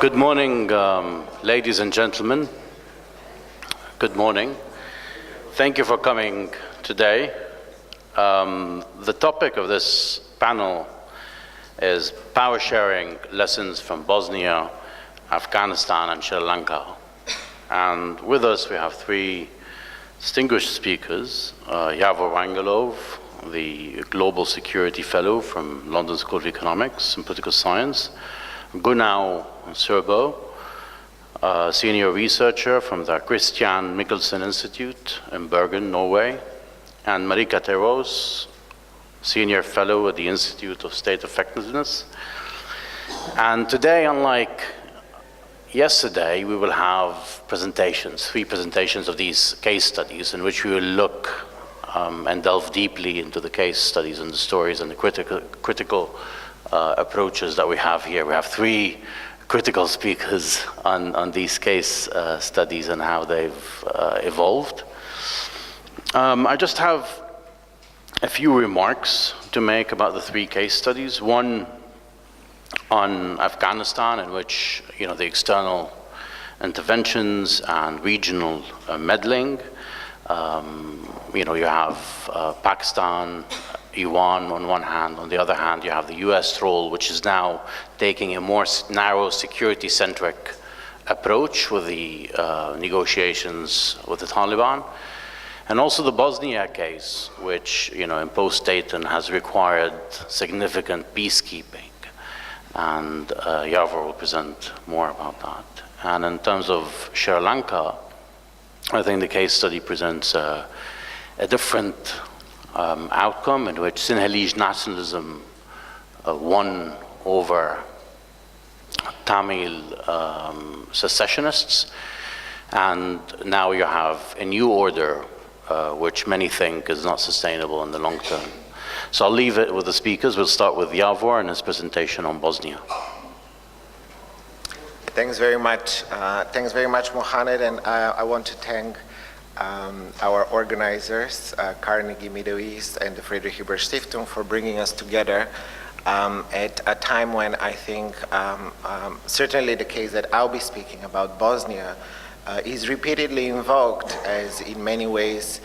Good morning, ladies and gentlemen. Good morning. Thank you for coming today. The topic of this panel is power sharing lessons from Bosnia, Afghanistan, and Sri Lanka. And with us we have three distinguished speakers, Iavor Rangelov, the Global Security Fellow from London School of Economics and Political Science, Gunnar Sørbø, senior researcher from the Christian Michelsen Institute in Bergen, Norway, and Marika Theros, senior fellow at the Institute of State Effectiveness. And today, unlike yesterday, we will have presentations, three presentations of these case studies in which we will look and delve deeply into the case studies and the stories and the critical approaches that we have here. We have three critical speakers on these case studies and how they've evolved. I just have a few remarks to make about the three case studies. One on Afghanistan, in which the external interventions and regional meddling. You have Pakistan, Iran on one hand. On the other hand, you have the US role, which is now taking a more narrow security-centric approach with the negotiations with the Taliban. And also the Bosnia case, which in post-Dayton has required significant peacekeeping. And Iavor will present more about that. And in terms of Sri Lanka, I think the case study presents a different outcome in which Sinhalese nationalism won over Tamil secessionists, and now you have a new order which many think is not sustainable in the long term. So I'll leave it with the speakers. We'll start with Iavor and his presentation on Bosnia. Thanks very much. Thanks very much, Mohammed, and I want to thank our organizers, Carnegie Middle East and the Friedrich-Ebert-Stiftung, for bringing us together at a time when I think certainly the case that I'll be speaking about, Bosnia, is repeatedly invoked as in many ways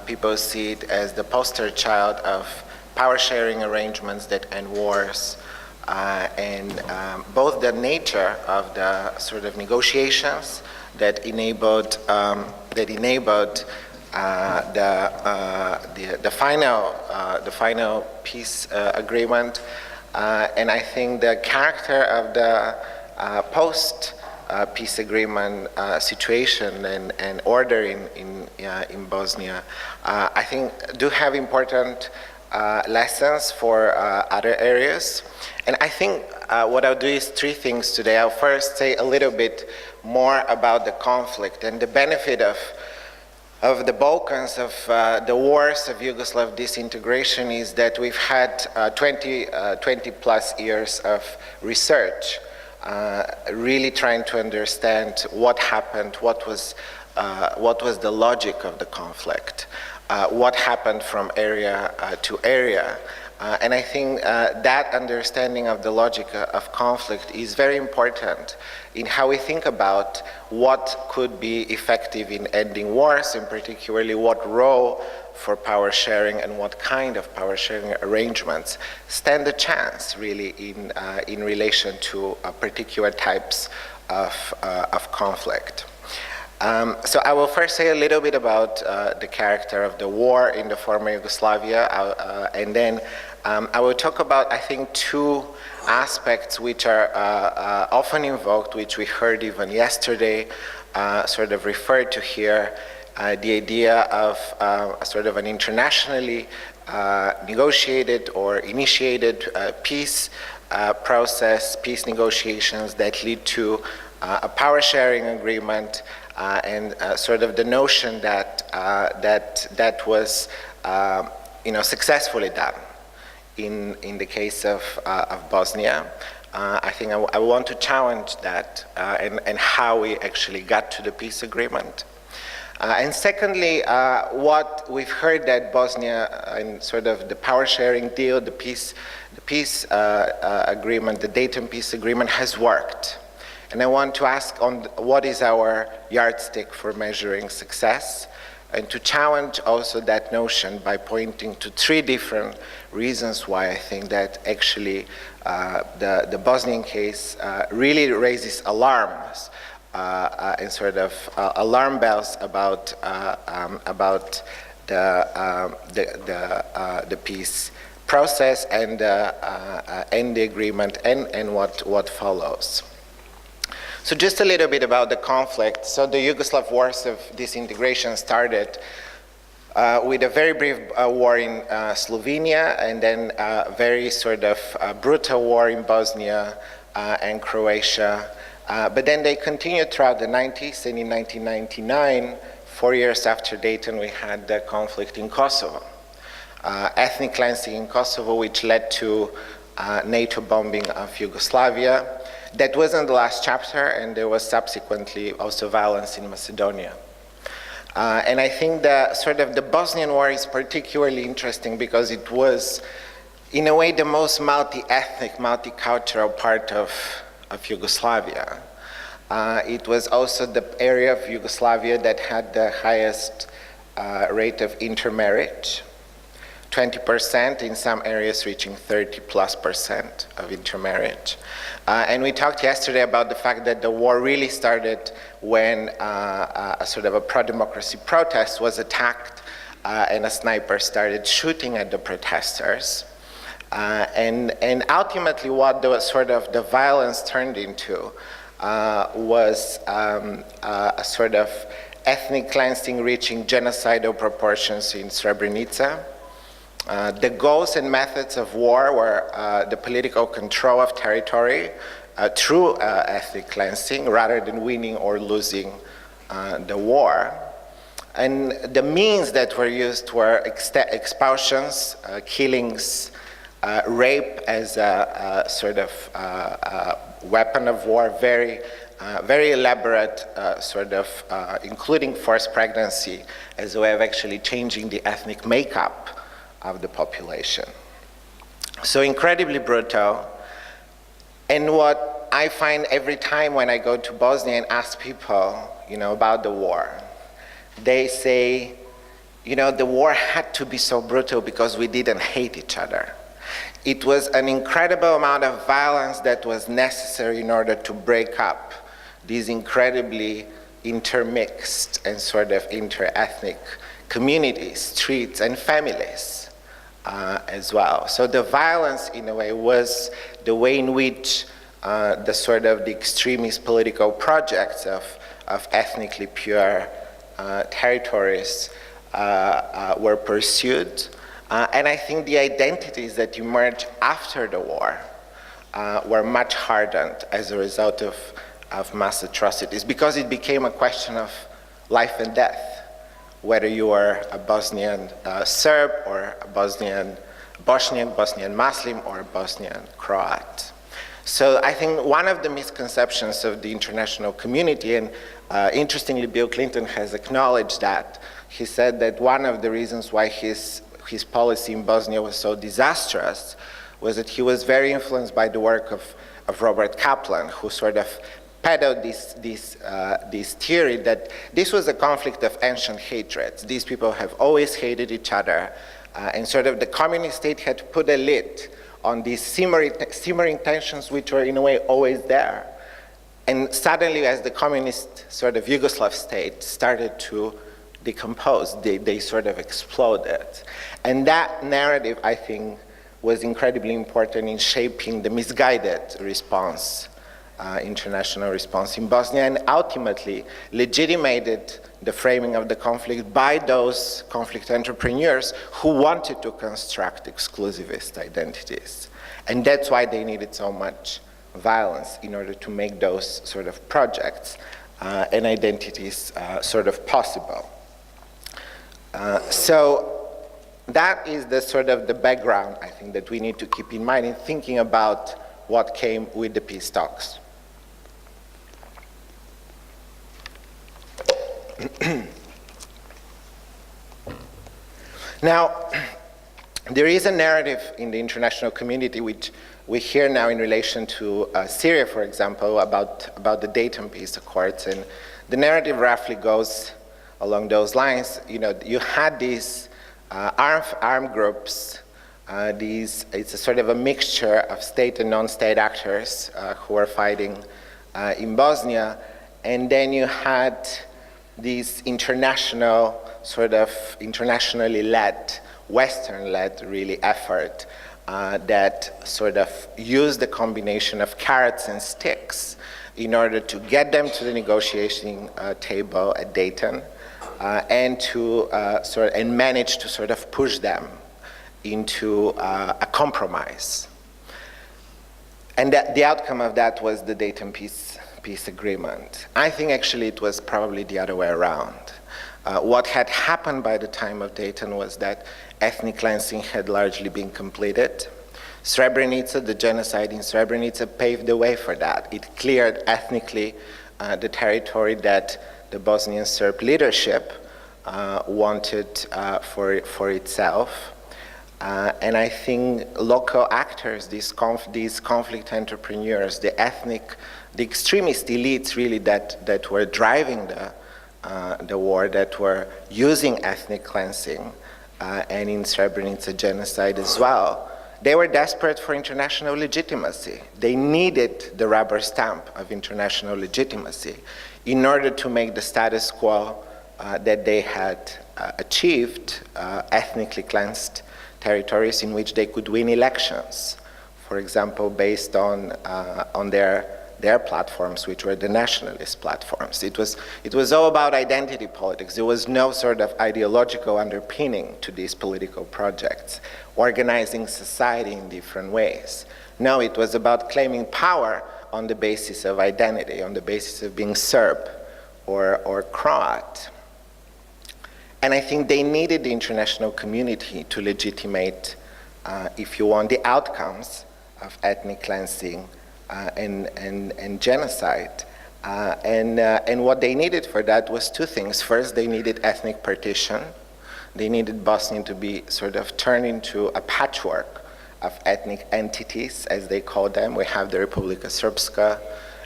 people see it as the poster child of power sharing arrangements that end wars. And both the nature of the sort of negotiations that enabled the final peace agreement, and I think the character of the post peace agreement situation and order in Bosnia, I think do have important lessons for other areas. And I think what I'll do is three things today. I'll first say a little bit more about the conflict and the benefit of the Balkans, of the wars of Yugoslav disintegration, is that we've had 20 plus years of research, really trying to understand what happened, what was the logic of the conflict, what happened from area to area. And I think that understanding of the logic of conflict is very important in how we think about what could be effective in ending wars, and particularly what role for power sharing and what kind of power sharing arrangements stand a chance really in relation to particular types of conflict. So I will first say a little bit about the character of the war in the former Yugoslavia, and then I will talk about, I think, two aspects which are often invoked, which we heard even yesterday, sort of referred to here, the idea of sort of an internationally negotiated or initiated peace process, peace negotiations that lead to a power sharing agreement, and sort of the notion that that was successfully done in the case of Bosnia. I think I want to challenge that and how we actually got to the peace agreement. And secondly, what we've heard that Bosnia and sort of the power sharing deal, the peace agreement, the Dayton peace agreement has worked. And I want to ask on what is our yardstick for measuring success, and to challenge also that notion by pointing to 3 different reasons why I think that actually the Bosnian case really raises alarms and sort of alarm bells about the peace process and the agreement and what follows. So just a little bit about the conflict. So the Yugoslav wars of disintegration started with a very brief war in Slovenia, and then a very sort of brutal war in Bosnia and Croatia. But then they continued throughout the 90s, and in 1999, 4 years after Dayton, we had the conflict in Kosovo. Ethnic cleansing in Kosovo, which led to NATO bombing of Yugoslavia. That wasn't the last chapter, and there was subsequently also violence in Macedonia. And I think that sort of the Bosnian war is particularly interesting because it was, in a way, the most multi-ethnic, multicultural part of Yugoslavia. It was also the area of Yugoslavia that had the highest rate of intermarriage, 20%, in some areas reaching 30+% of intermarriage. And we talked yesterday about the fact that the war really started when a sort of a pro-democracy protest was attacked and a sniper started shooting at the protesters. And ultimately what the sort of the violence turned into was a sort of ethnic cleansing reaching genocidal proportions in Srebrenica. The goals and methods of war were the political control of territory through ethnic cleansing rather than winning or losing the war. And the means that were used were expulsions, killings, rape as a sort of weapon of war, very elaborate sort of, including forced pregnancy as a way of actually changing the ethnic makeup of the population. So incredibly brutal. And what I find every time when I go to Bosnia and ask people, about the war, they say, the war had to be so brutal because we didn't hate each other. It was an incredible amount of violence that was necessary in order to break up these incredibly intermixed and sort of inter-ethnic communities, streets, and families. As well. So the violence, in a way, was the way in which the sort of the extremist political projects of ethnically pure territories were pursued. And I think the identities that emerged after the war were much hardened as a result of mass atrocities, because it became a question of life and death. Whether you are a Bosnian Serb or a Bosnian Muslim or a Bosnian Croat. So I think one of the misconceptions of the international community, and interestingly Bill Clinton has acknowledged that, he said that one of the reasons why his policy in Bosnia was so disastrous was that he was very influenced by the work of Robert Kaplan, who sort of peddled this theory that this was a conflict of ancient hatreds. These people have always hated each other, and sort of the communist state had to put a lid on these simmering tensions which were in a way always there. And suddenly, as the communist sort of Yugoslav state started to decompose, they sort of exploded. And that narrative, I think, was incredibly important in shaping the misguided response, international response in Bosnia, and ultimately legitimated the framing of the conflict by those conflict entrepreneurs who wanted to construct exclusivist identities. And that's why they needed so much violence in order to make those sort of projects and identities sort of possible. So that is the sort of the background, I think, that we need to keep in mind in thinking about what came with the peace talks. Now, there is a narrative in the international community which we hear now in relation to Syria, for example, about the Dayton Peace Accords, and the narrative roughly goes along those lines. You had these armed groups. It's a sort of a mixture of state and non-state actors who are fighting in Bosnia, and then you had these international, sort of internationally led, Western-led really effort that sort of used the combination of carrots and sticks in order to get them to the negotiating table at Dayton and to manage to sort of push them into a compromise. And the outcome of that was the Dayton Peace Agreement. I think actually it was probably the other way around. What had happened by the time of Dayton was that ethnic cleansing had largely been completed. Srebrenica, the genocide in Srebrenica, paved the way for that. It cleared ethnically the territory that the Bosnian Serb leadership wanted for itself. And I think local actors, these conflict entrepreneurs, the extremist elites really that were driving the war, that were using ethnic cleansing, and in Srebrenica genocide as well, they were desperate for international legitimacy. They needed the rubber stamp of international legitimacy in order to make the status quo that they had achieved, ethnically cleansed territories in which they could win elections, for example, based on their platforms, which were the nationalist platforms. It was all about identity politics. There was no sort of ideological underpinning to these political projects, organizing society in different ways. No, it was about claiming power on the basis of identity, on the basis of being Serb or Croat. And I think they needed the international community to legitimate, if you want, the outcomes of ethnic cleansing and genocide. And what they needed for that was two things. First, they needed ethnic partition. They needed Bosnia to be sort of turned into a patchwork of ethnic entities, as they call them. We have the Republika Srpska,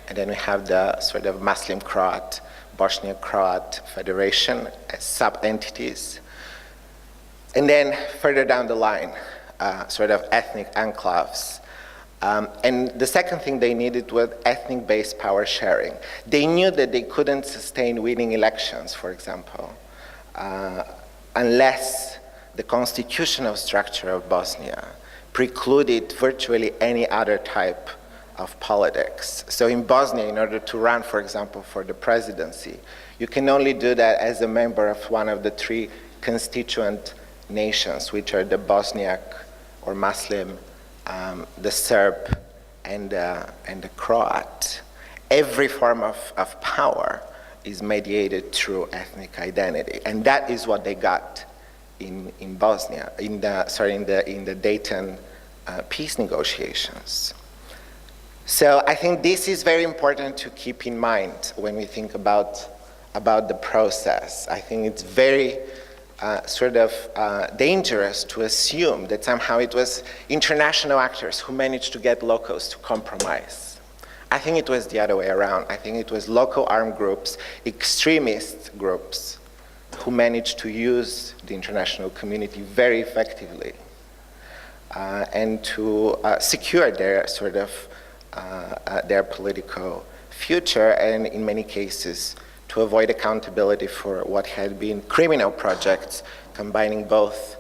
and then we have the sort of Muslim Croat, Bosnian Croat Federation as sub-entities. And then further down the line, sort of ethnic enclaves. And the second thing they needed was ethnic-based power sharing. They knew that they couldn't sustain winning elections, for example, unless the constitutional structure of Bosnia precluded virtually any other type of politics. So in Bosnia, in order to run, for example, for the presidency, you can only do that as a member of one of the three constituent nations, which are the Bosniak or Muslim, the Serb, and the Croat. Every form of power is mediated through ethnic identity, and that is what they got in Bosnia, in the Dayton peace negotiations. So I think this is very important to keep in mind when we think about the process. I think it's very dangerous to assume that somehow it was international actors who managed to get locals to compromise. I think it was the other way around. I think it was local armed groups, extremist groups, who managed to use the international community very effectively and to secure their their political future, and in many cases to avoid accountability for what had been criminal projects combining both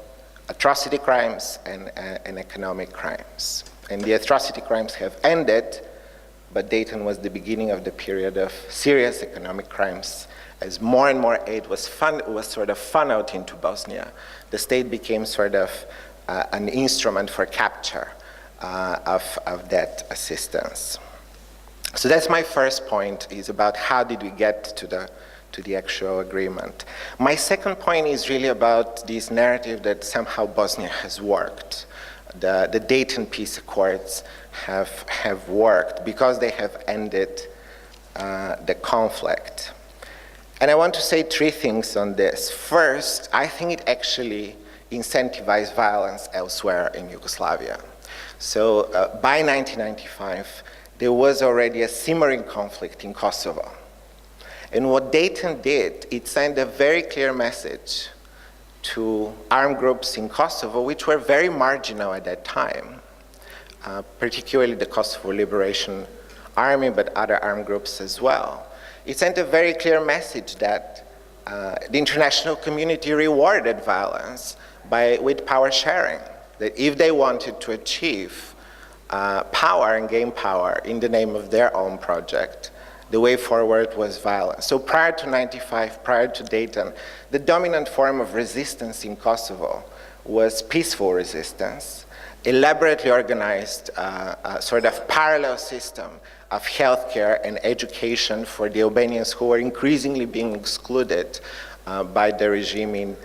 atrocity crimes and economic crimes. And the atrocity crimes have ended, but Dayton was the beginning of the period of serious economic crimes. As more and more aid was sort of funneled into Bosnia, the state became sort of an instrument for capture of that assistance. So that's my first point, is about how did we get to the actual agreement. My second point is really about this narrative that somehow Bosnia has worked. The Dayton Peace Accords have worked because they have ended the conflict. And I want to say three things on this. First, I think it actually incentivized violence elsewhere in Yugoslavia. So by 1995, there was already a simmering conflict in Kosovo. And what Dayton did, it sent a very clear message to armed groups in Kosovo, which were very marginal at that time, particularly the Kosovo Liberation Army, but other armed groups as well. It sent a very clear message that the international community rewarded violence with power sharing, that if they wanted to achieve power and gain power in the name of their own project, the way forward was violence. So prior to 95, prior to Dayton, the dominant form of resistance in Kosovo was peaceful resistance, elaborately organized sort of parallel system of healthcare and education for the Albanians who were increasingly being excluded by the regime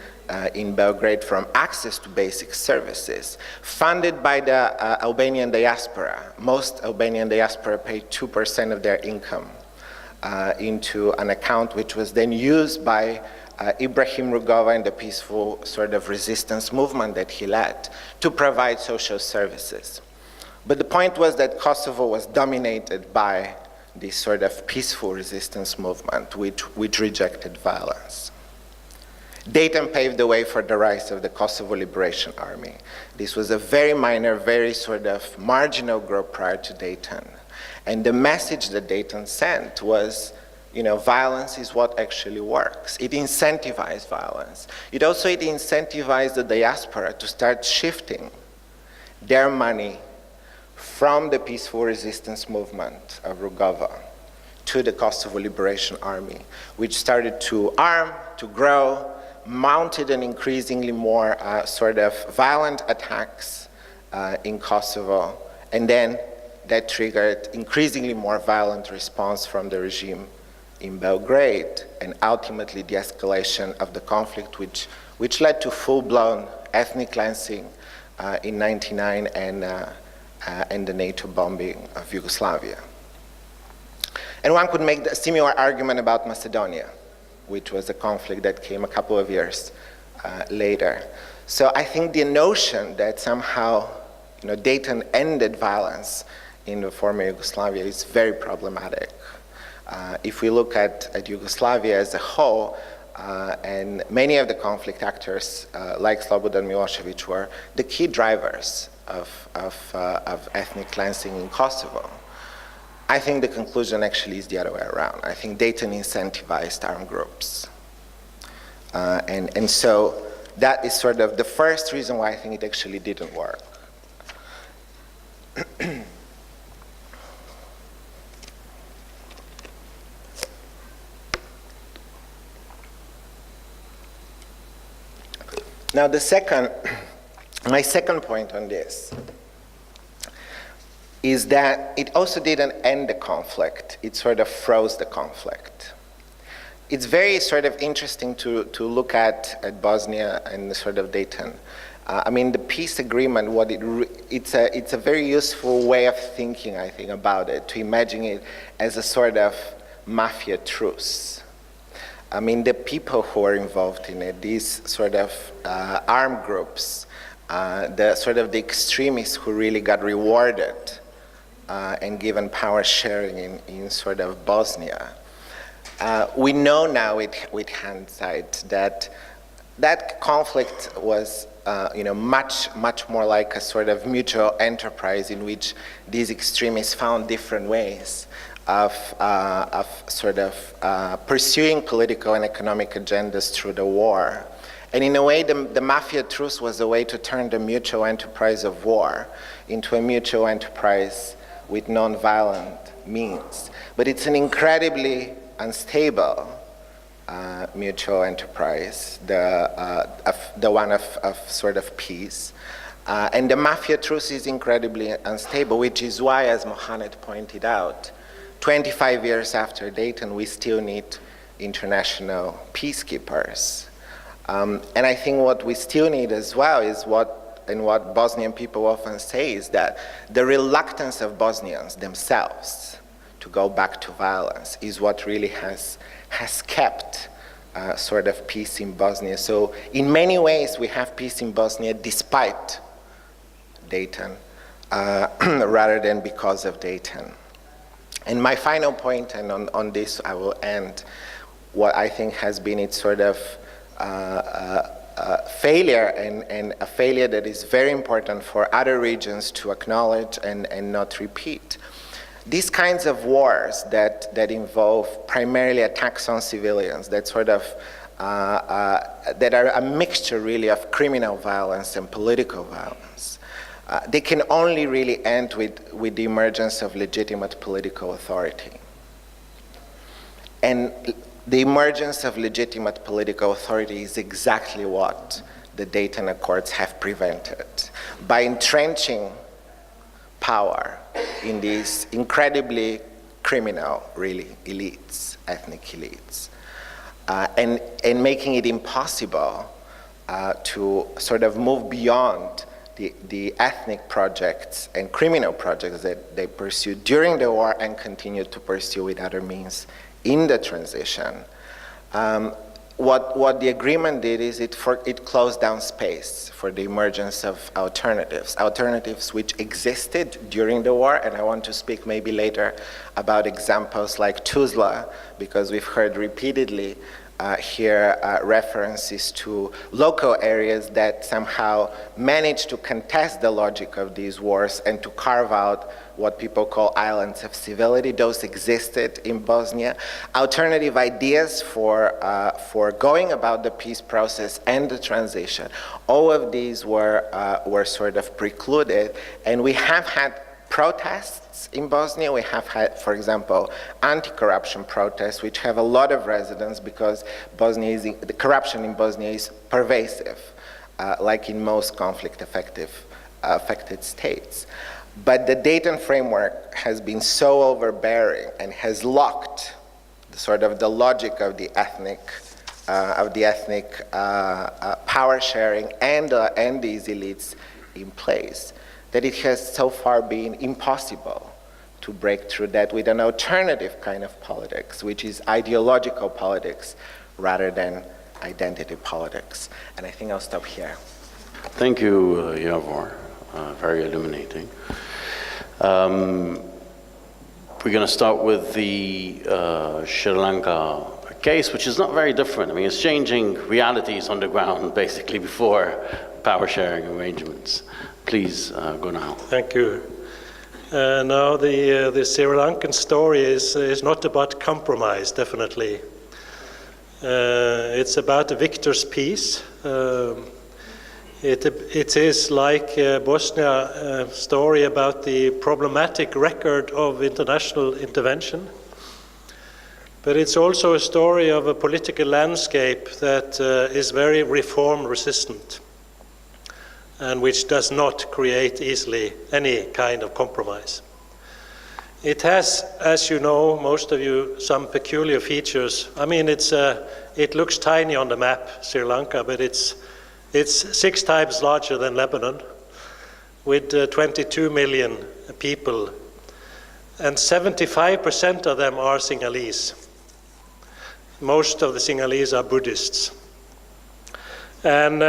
in Belgrade from access to basic services, funded by the Albanian diaspora. Most Albanian diaspora paid 2% of their income into an account which was then used by Ibrahim Rugova and the peaceful sort of resistance movement that he led to provide social services. But the point was that Kosovo was dominated by this sort of peaceful resistance movement which rejected violence. Dayton paved the way for the rise of the Kosovo Liberation Army. This was a very minor, very sort of marginal group prior to Dayton. And the message that Dayton sent was, violence is what actually works. It incentivized violence. It incentivized the diaspora to start shifting their money from the peaceful resistance movement of Rugova to the Kosovo Liberation Army, which started to arm, to grow, mounted an increasingly more sort of violent attacks in Kosovo, and then that triggered increasingly more violent response from the regime in Belgrade, and ultimately the escalation of the conflict, which led to full-blown ethnic cleansing in '99 and the NATO bombing of Yugoslavia. And one could make a similar argument about Macedonia, which was a conflict that came a couple of years later. So I think the notion that somehow Dayton ended violence in the former Yugoslavia is very problematic. If we look at Yugoslavia as a whole, and many of the conflict actors, like Slobodan Milošević, were the key drivers of ethnic cleansing in Kosovo, I think the conclusion actually is the other way around. I think Dayton incentivized armed groups. And so that is sort of the first reason why I think it actually didn't work. Now my second point on this is that it also didn't end the conflict, it sort of froze the conflict. It's very sort of interesting to look at Bosnia and the sort of Dayton. The peace agreement, it's a very useful way of thinking, I think, about it, to imagine it as a sort of mafia truce. The people who are involved in it, these sort of armed groups, the extremists who really got rewarded and given power sharing in sort of Bosnia. We know now with hindsight that conflict was much more like a sort of mutual enterprise in which these extremists found different ways of pursuing political and economic agendas through the war. And in a way, the mafia truce was a way to turn the mutual enterprise of war into a mutual enterprise with non-violent means. But it's an incredibly unstable mutual enterprise, the one of sort of peace. And the mafia truce is incredibly unstable, which is why, as Mohamed pointed out, 25 years after Dayton, we still need international peacekeepers. And I think what we still need as well is what Bosnian people often say is that the reluctance of Bosnians themselves to go back to violence is what really has kept sort of peace in Bosnia. So in many ways, we have peace in Bosnia despite Dayton. rather than because of Dayton. And my final point, and on this I will end, what I think has been its sort of failure, and a failure that is very important for other regions to acknowledge and not repeat. These kinds of wars that involve primarily attacks on civilians, that sort of that are a mixture really of criminal violence and political violence, they can only really end with the emergence of legitimate political authority. And the emergence of legitimate political authority is exactly what the Dayton Accords have prevented. By entrenching power in these incredibly criminal, really, elites, ethnic elites, and making it impossible to sort of move beyond the ethnic projects and criminal projects that they pursued during the war and continued to pursue with other means in the transition. What the agreement did is it closed down space for the emergence of alternatives which existed during the war, and I want to speak maybe later about examples like Tuzla, because we've heard repeatedly here references to local areas that somehow managed to contest the logic of these wars and to carve out what people call islands of civility. Those existed in Bosnia. Alternative ideas for going about the peace process and the transition, all of these were sort of precluded, and we have had protests in Bosnia. We have had, for example, anti-corruption protests, which have a lot of resonance because the corruption in Bosnia is pervasive, like in most conflict-affected states. But the Dayton framework has been so overbearing and has locked the logic of the ethnic power sharing and these elites in place, that it has so far been impossible to break through that with an alternative kind of politics, which is ideological politics rather than identity politics. And I think I'll stop here. Thank you, Iavor. Very illuminating. We're going to start with the Sri Lanka case, which is not very different. I mean, it's changing realities on the ground, basically, before power-sharing arrangements. Please, Gunnar. Thank you. Now, the Sri Lankan story is not about compromise, definitely. It's about the victor's peace. It is like Bosnia, a story about the problematic record of international intervention. But it's also a story of a political landscape that is very reform resistant and which does not create easily any kind of compromise. It has, as you know, most of you, some peculiar features. I mean, it looks tiny on the map, Sri Lanka, but it's 6 times larger than Lebanon, with 22 million people, and 75% of them are Sinhalese. Most of the Sinhalese are Buddhists. And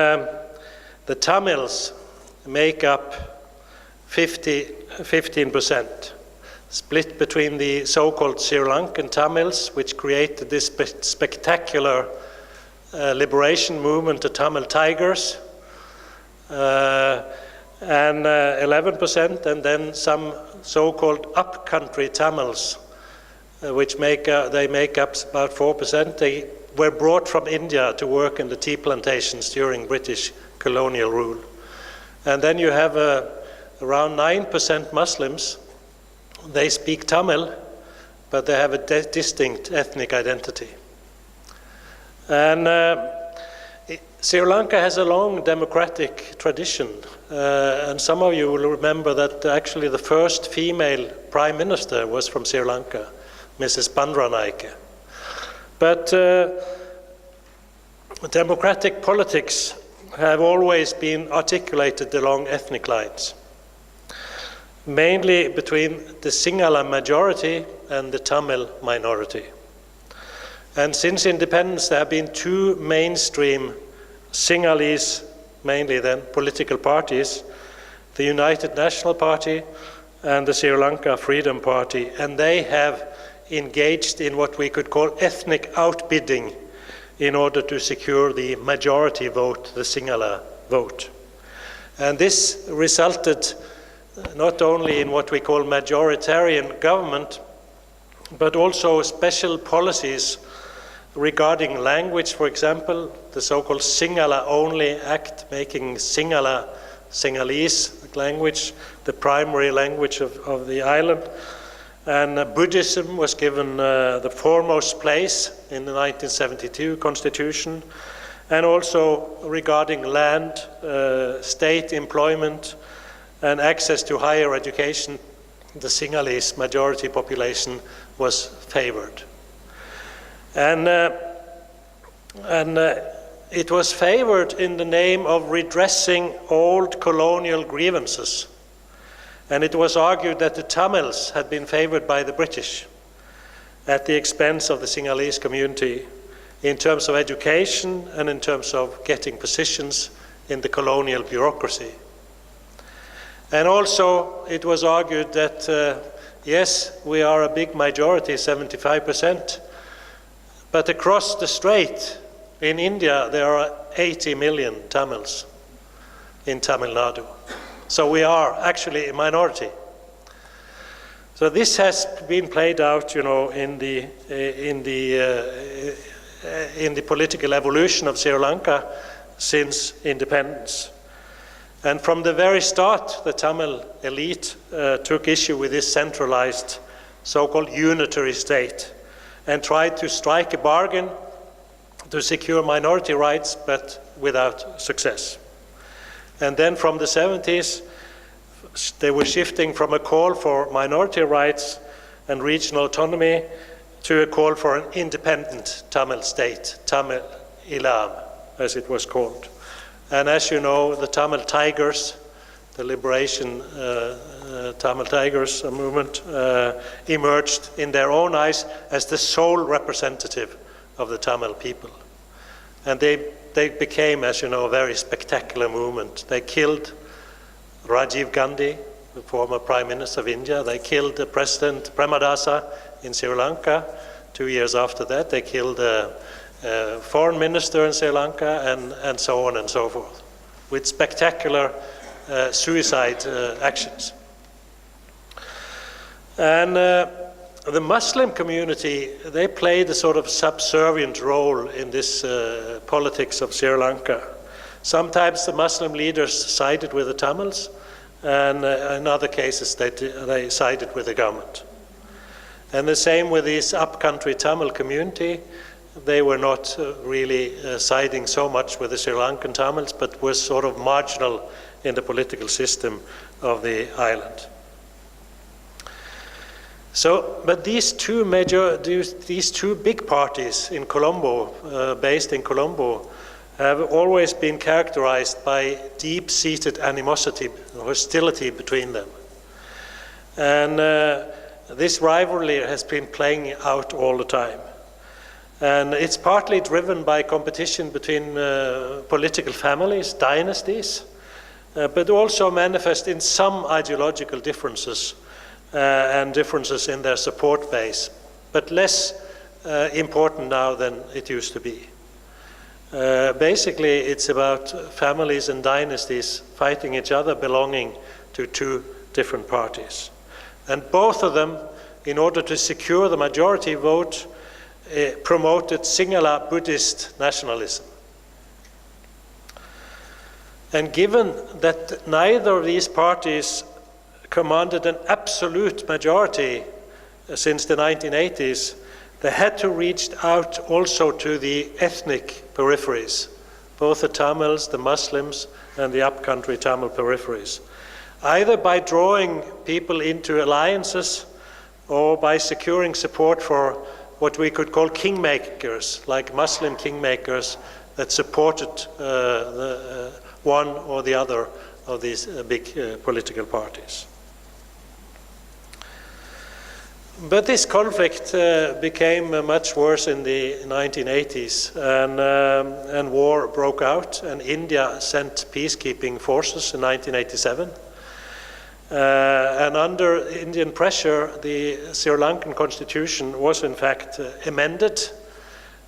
the Tamils make up 15%, split between the so-called Sri Lankan Tamils, which created this spectacular liberation movement, the Tamil Tigers, and 11%, and then some so-called upcountry Tamils, which make up about 4%. They were brought from India to work in the tea plantations during British colonial rule. And then you have around 9% Muslims. They speak Tamil, but they have a distinct ethnic identity. And Sri Lanka has a long democratic tradition, and some of you will remember that actually the first female prime minister was from Sri Lanka, Mrs. Bandaranaike. But democratic politics have always been articulated along ethnic lines, mainly between the Sinhala majority and the Tamil minority. And since independence, there have been 2 mainstream Sinhalese, mainly then, political parties, the United National Party, and the Sri Lanka Freedom Party, and they have engaged in what we could call ethnic outbidding in order to secure the majority vote, the Sinhala vote. And this resulted not only in what we call majoritarian government, but also special policies regarding language, for example, the so-called Sinhala-only Act, making Sinhalese language the primary language of the island. And Buddhism was given the foremost place in the 1972 constitution, and also regarding land, state employment, and access to higher education, the Sinhalese majority population was favored. And it was favored in the name of redressing old colonial grievances. And it was argued that the Tamils had been favored by the British at the expense of the Sinhalese community in terms of education and in terms of getting positions in the colonial bureaucracy. And also it was argued that, yes, we are a big majority, 75%, but across the strait in India there are 80 million Tamils in Tamil Nadu. So we are actually a minority. So this has been played out, in the political evolution of Sri Lanka since independence. And from the very start, the Tamil elite took issue with this centralized, so-called unitary state, and tried to strike a bargain to secure minority rights, but without success. And then from the 70s, they were shifting from a call for minority rights and regional autonomy to a call for an independent Tamil state, Tamil Ilam, as it was called. And as you know, the Tamil Tigers, the liberation Tamil Tigers movement, emerged in their own eyes as the sole representative of the Tamil people. And they became, as you know, a very spectacular movement. They killed Rajiv Gandhi, the former Prime Minister of India. They killed the President Premadasa in Sri Lanka. 2 years after that, they killed the Foreign Minister in Sri Lanka, and so on and so forth, with spectacular suicide actions. And the Muslim community, they played a sort of subservient role in this politics of Sri Lanka. Sometimes the Muslim leaders sided with the Tamils, and in other cases they sided with the government. And the same with this upcountry Tamil community. They were not really siding so much with the Sri Lankan Tamils, but were sort of marginal in the political system of the island. So, but these two big parties in Colombo, based in Colombo, have always been characterized by deep-seated animosity, hostility between them. And this rivalry has been playing out all the time. And it's partly driven by competition between political families, dynasties, but also manifest in some ideological differences and differences in their support base, but less important now than it used to be. Basically, it's about families and dynasties fighting each other, belonging to two different parties. And both of them, in order to secure the majority vote, promoted Sinhala Buddhist nationalism. And given that neither of these parties commanded an absolute majority since the 1980s, they had to reach out also to the ethnic peripheries, both the Tamils, the Muslims, and the upcountry Tamil peripheries, either by drawing people into alliances or by securing support for what we could call kingmakers, like Muslim kingmakers that supported one or the other of these big political parties. But this conflict became much worse in the 1980s, and war broke out, and India sent peacekeeping forces in 1987 And under Indian pressure, the Sri Lankan constitution was in fact amended,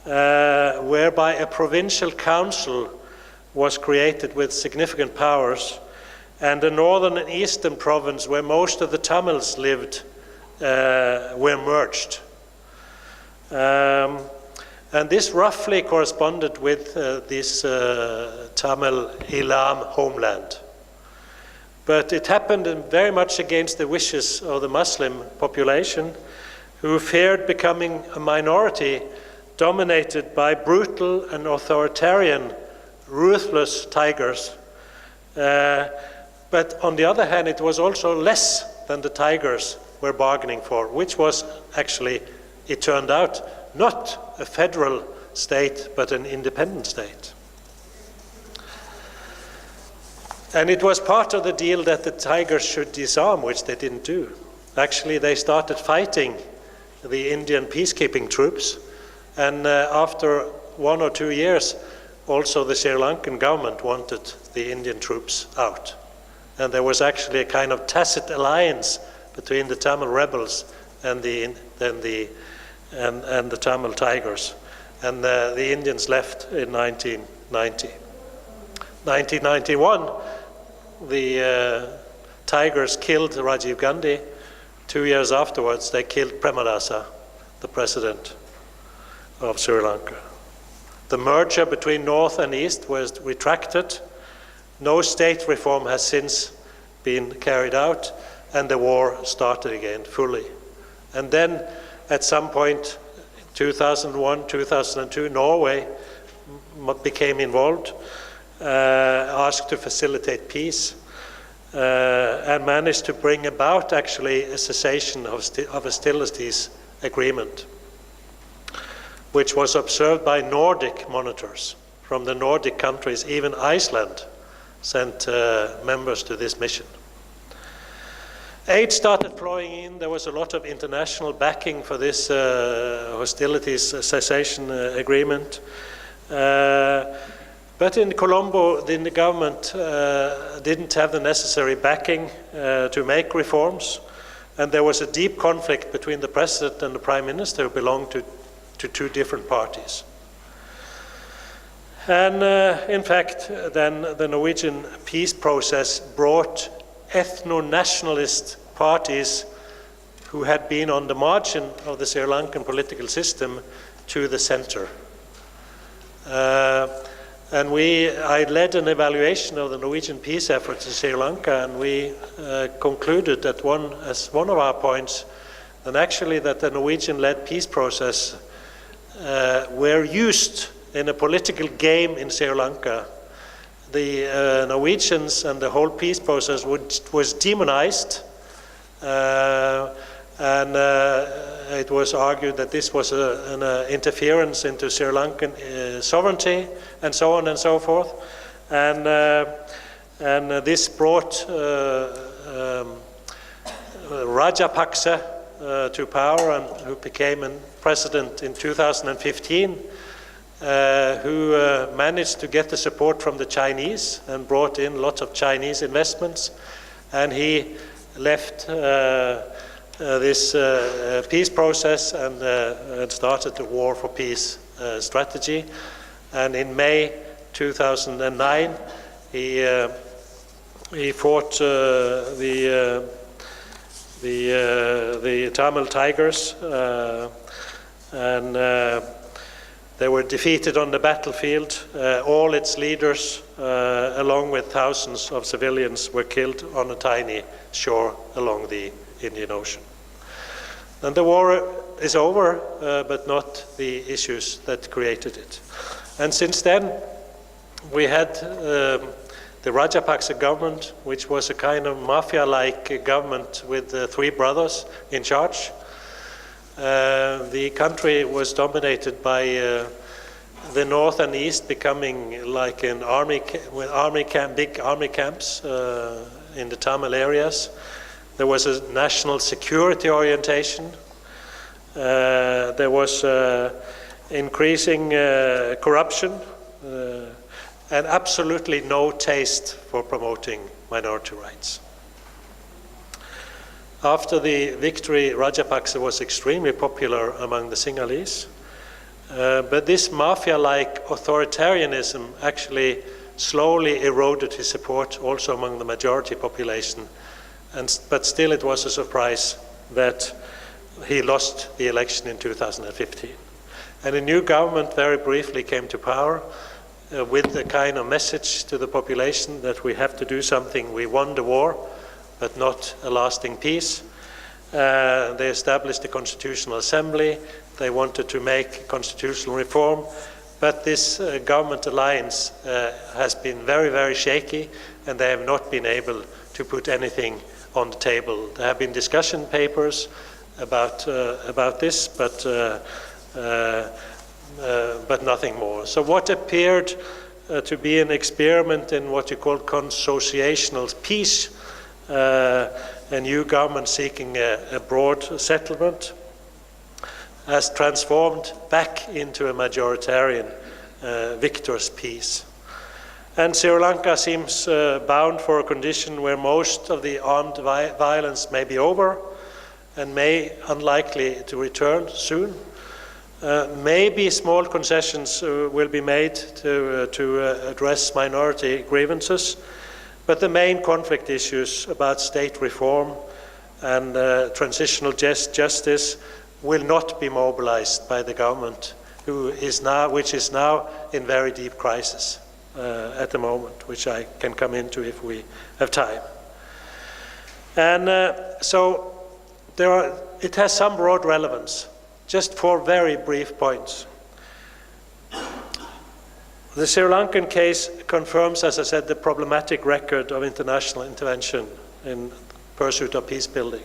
whereby a provincial council was created with significant powers, and the northern and eastern province, where most of the Tamils lived, were merged. And this roughly corresponded with this Tamil Elam homeland. But it happened very much against the wishes of the Muslim population, who feared becoming a minority dominated by brutal and authoritarian, ruthless tigers. But on the other hand, it was also less than the tigers were bargaining for, which was actually, it turned out, not a federal state, but an independent state. And it was part of the deal that the tigers should disarm, which they didn't do. Actually, they started fighting the Indian peacekeeping troops, and after 1 or 2 years, also the Sri Lankan government wanted the Indian troops out. And there was actually a kind of tacit alliance between the Tamil rebels and the Tamil tigers. And the Indians left in 1990. 1991, the tigers killed Rajiv Gandhi. 2 years afterwards, they killed Premadasa, the president of Sri Lanka. The merger between North and East was retracted. No state reform has since been carried out, and the war started again fully. And then, at some point, 2001, 2002, Norway became involved, asked to facilitate peace, and managed to bring about actually a cessation of hostilities agreement, which was observed by Nordic monitors from the Nordic countries. Even Iceland sent members to this mission. Aid started flowing in. There was a lot of international backing for this hostilities cessation agreement. But in Colombo, the government didn't have the necessary backing to make reforms, and there was a deep conflict between the president and the prime minister, who belonged to two different parties. And in fact, then the Norwegian peace process brought ethno-nationalist parties who had been on the margin of the Sri Lankan political system to the center. And I led an evaluation of the Norwegian peace efforts in Sri Lanka, and we concluded that as one of our points, and actually that the Norwegian-led peace process were used in a political game in Sri Lanka. The Norwegians and the whole peace process was demonized, and it was argued that this was an interference into Sri Lankan sovereignty, and so on and so forth. And this brought Rajapaksa to power, and who became president in 2015. Who managed to get the support from the Chinese and brought in lots of Chinese investments. And he left this peace process and started the War for Peace strategy. And in May 2009, he fought the Tamil Tigers, and they were defeated on the battlefield. All its leaders, along with thousands of civilians, were killed on a tiny shore along the Indian Ocean. And the war is over, but not the issues that created it. And since then, we had the Rajapaksa government, which was a kind of mafia-like government with three brothers in charge. The country was dominated by the north and east becoming like an big army camps in the Tamil areas. There was a national security orientation. There was increasing corruption and absolutely no taste for promoting minority rights. After the victory, Rajapaksa was extremely popular among the Sinhalese. But this mafia-like authoritarianism actually slowly eroded his support also among the majority population. But still it was a surprise that he lost the election in 2015. And a new government very briefly came to power with a kind of message to the population that we have to do something. We won the war, but not a lasting peace. They established a constitutional assembly. They wanted to make constitutional reform, but this government alliance has been very, very shaky, and they have not been able to put anything on the table. There have been discussion papers about this, but nothing more. So what appeared to be an experiment in what you call consociational peace, a new government seeking a broad settlement, has transformed back into a majoritarian victor's peace. And Sri Lanka seems bound for a condition where most of the armed violence may be over and may unlikely to return soon. Maybe small concessions will be made to address minority grievances, but the main conflict issues about state reform and transitional justice will not be mobilized by the government, which is now in very deep crisis at the moment, which I can come into if we have time. And so it has some broad relevance, just 4 very brief points. The Sri Lankan case confirms, as I said, the problematic record of international intervention in pursuit of peace building.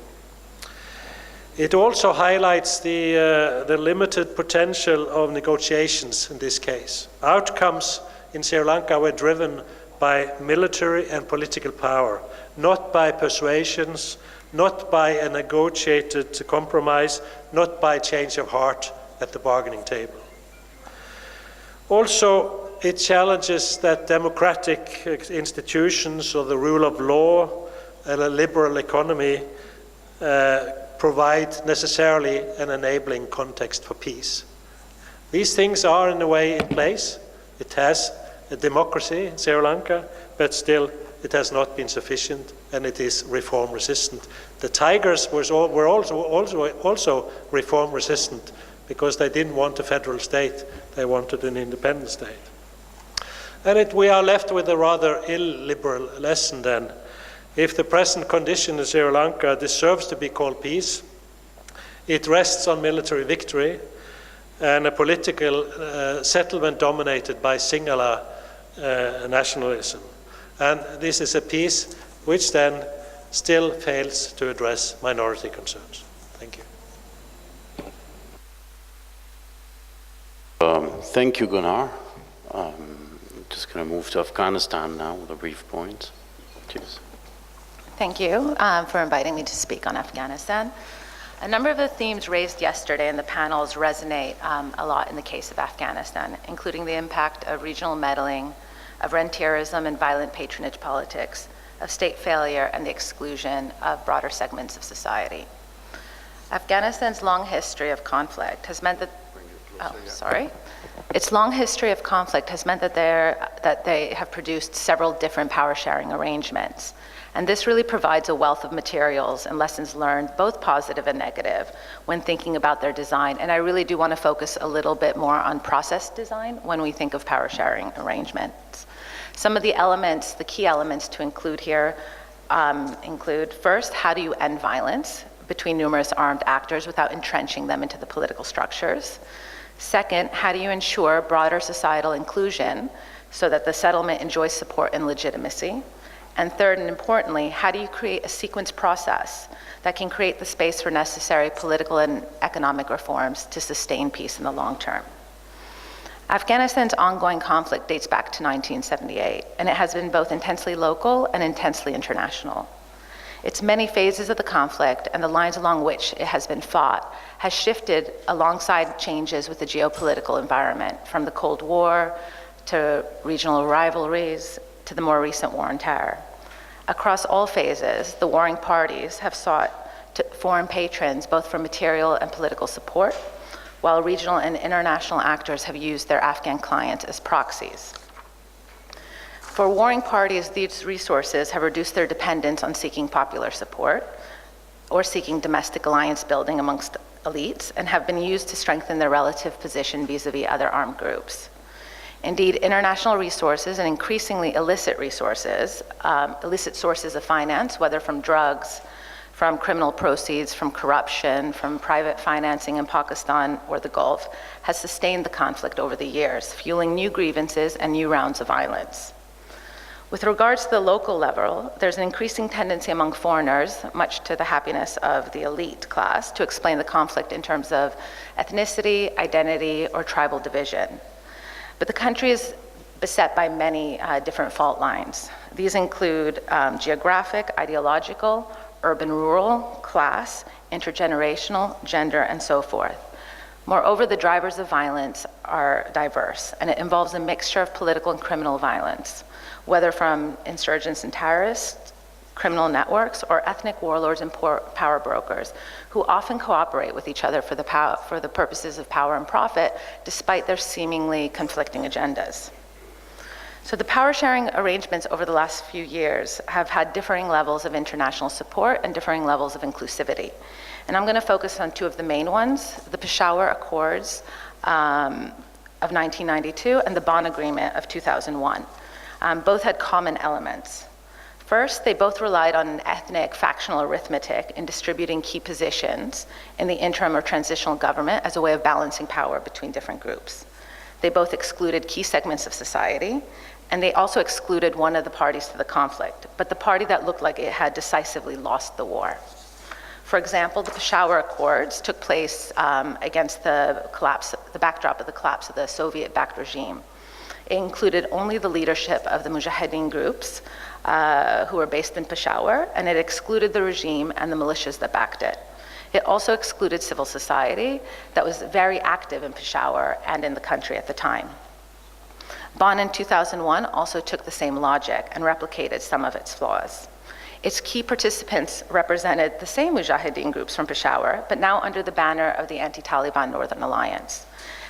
It also highlights the limited potential of negotiations in this case. Outcomes in Sri Lanka were driven by military and political power, not by persuasions, not by a negotiated compromise, not by change of heart at the bargaining table. Also, it challenges that democratic institutions or the rule of law and a liberal economy provide necessarily an enabling context for peace. These things are in a way in place. It has a democracy in Sri Lanka, but still it has not been sufficient, and it is reform resistant. The Tigers were also reform resistant because they didn't want a federal state, they wanted an independent state. And we are left with a rather illiberal lesson then. If the present condition in Sri Lanka deserves to be called peace, it rests on military victory and a political settlement dominated by Sinhala nationalism. And this is a peace which then still fails to address minority concerns. Thank you. Thank you, Gunnar. Just going to move to Afghanistan now with a brief point. Cheers. Thank you for inviting me to speak on Afghanistan. A number of the themes raised yesterday in the panels resonate a lot in the case of Afghanistan, including the impact of regional meddling, of rentierism and violent patronage politics, of state failure and the exclusion of broader segments of society. Afghanistan's long history of conflict has meant that Its long history of conflict has meant that they have produced several different power sharing arrangements. And this really provides a wealth of materials and lessons learned, both positive and negative, when thinking about their design. And I really do want to focus a little bit more on process design when we think of power sharing arrangements. Some of the elements, the key elements to include here include, first, how do you end violence between numerous armed actors without entrenching them into the political structures? Second, how do you ensure broader societal inclusion so that the settlement enjoys support and legitimacy? And third, and importantly, how do you create a sequence process that can create the space for necessary political and economic reforms to sustain peace in the long term? Afghanistan's ongoing conflict dates back to 1978, and it has been both intensely local and intensely international. Its many phases of the conflict and the lines along which it has been fought has shifted alongside changes with the geopolitical environment, from the Cold War to regional rivalries to the more recent war on terror. Across all phases, the warring parties have sought to foreign patrons, both for material and political support, while regional and international actors have used their Afghan clients as proxies. For warring parties, these resources have reduced their dependence on seeking popular support or seeking domestic alliance building amongst elites, and have been used to strengthen their relative position vis-a-vis other armed groups. Indeed, international resources and increasingly illicit resources, illicit sources of finance, whether from drugs, from criminal proceeds, from corruption, from private financing in Pakistan or the Gulf, has sustained the conflict over the years, fueling new grievances and new rounds of violence. With regards to the local level, there's an increasing tendency among foreigners, much to the happiness of the elite class, to explain the conflict in terms of ethnicity, identity, or tribal division. But the country is beset by many different fault lines. These include geographic, ideological, urban-rural, class, intergenerational, gender, and so forth. Moreover, the drivers of violence are diverse, and it involves a mixture of political and criminal violence, whether from insurgents and terrorists, criminal networks, or ethnic warlords and power brokers, who often cooperate with each other for the purposes of power and profit, despite their seemingly conflicting agendas. So the power-sharing arrangements over the last few years have had differing levels of international support and differing levels of inclusivity. And I'm going to focus on two of the main ones, the Peshawar Accords of 1992 and the Bonn Agreement of 2001. Both had common elements. First, they both relied on an ethnic factional arithmetic in distributing key positions in the interim or transitional government as a way of balancing power between different groups. They both excluded key segments of society, and they also excluded one of the parties to the conflict, but the party that looked like it had decisively lost the war. For example, the Peshawar Accords took place against the backdrop of the collapse of the Soviet-backed regime. It included only the leadership of the Mujahideen groups who were based in Peshawar, and it excluded the regime and the militias that backed it. It also excluded civil society that was very active in Peshawar and in the country at the time. Bonn in 2001 also took the same logic and replicated some of its flaws. Its key participants represented the same Mujahideen groups from Peshawar, but now under the banner of the anti-Taliban Northern Alliance,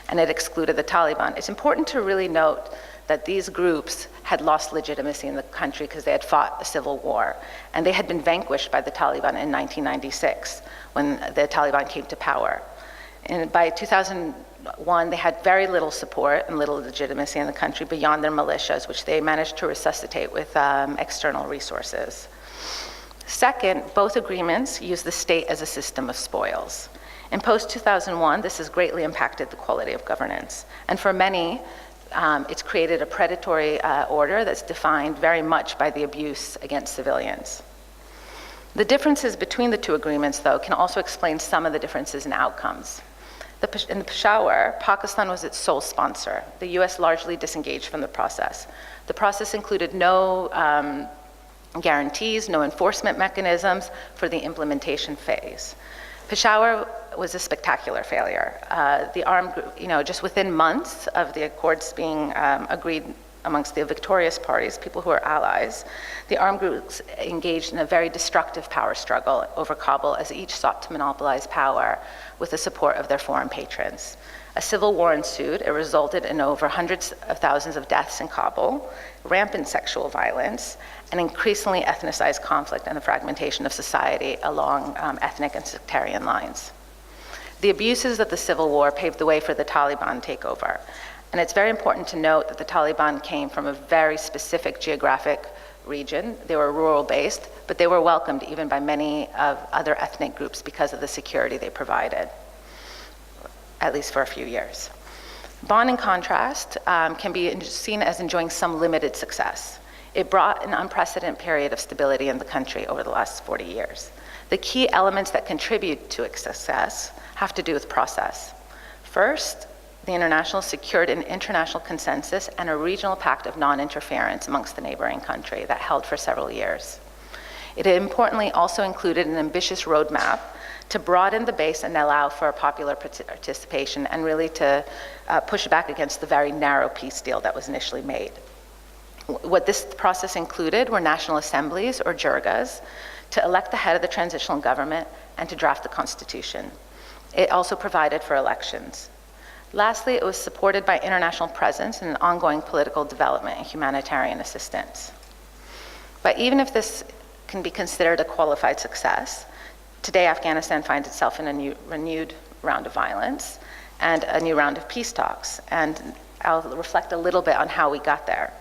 and it excluded the Taliban. It's important to really note that these groups had lost legitimacy in the country because they had fought a civil war, and they had been vanquished by the Taliban in 1996 when the Taliban came to power. And by 2001, they had very little support and little legitimacy in the country beyond their militias, which they managed to resuscitate with external resources. Second, both agreements use the state as a system of spoils. In post-2001, this has greatly impacted the quality of governance. And for many, it's created a predatory order that's defined very much by the abuse against civilians. The differences between the two agreements, though, can also explain some of the differences in outcomes. In the Peshawar, Pakistan was its sole sponsor. The US largely disengaged from the process. The process included no guarantees, no enforcement mechanisms for the implementation phase. Peshawar was a spectacular failure. The armed group, just within months of the accords being agreed amongst the victorious parties, people who are allies, the armed groups engaged in a very destructive power struggle over Kabul as each sought to monopolize power with the support of their foreign patrons. A civil war ensued. It resulted in over hundreds of thousands of deaths in Kabul, rampant sexual violence, and increasingly ethnicized conflict and the fragmentation of society along ethnic and sectarian lines. The abuses of the civil war paved the way for the Taliban takeover. And it's very important to note that the Taliban came from a very specific geographic region. They were rural-based, but they were welcomed even by many of other ethnic groups because of the security they provided, at least for a few years. Bonn, in contrast, can be seen as enjoying some limited success. It brought an unprecedented period of stability in the country over the last 40 years. The key elements that contribute to its success have to do with process. First, the international secured an international consensus and a regional pact of non-interference amongst the neighboring country that held for several years. It importantly also included an ambitious roadmap to broaden the base and allow for popular participation and really to push back against the very narrow peace deal that was initially made. What this process included were national assemblies, or jirgas, to elect the head of the transitional government and to draft the constitution. It also provided for elections. Lastly, it was supported by international presence and ongoing political development and humanitarian assistance. But even if this can be considered a qualified success, today Afghanistan finds itself in a renewed round of violence and a new round of peace talks. And I'll reflect a little bit on how we got there.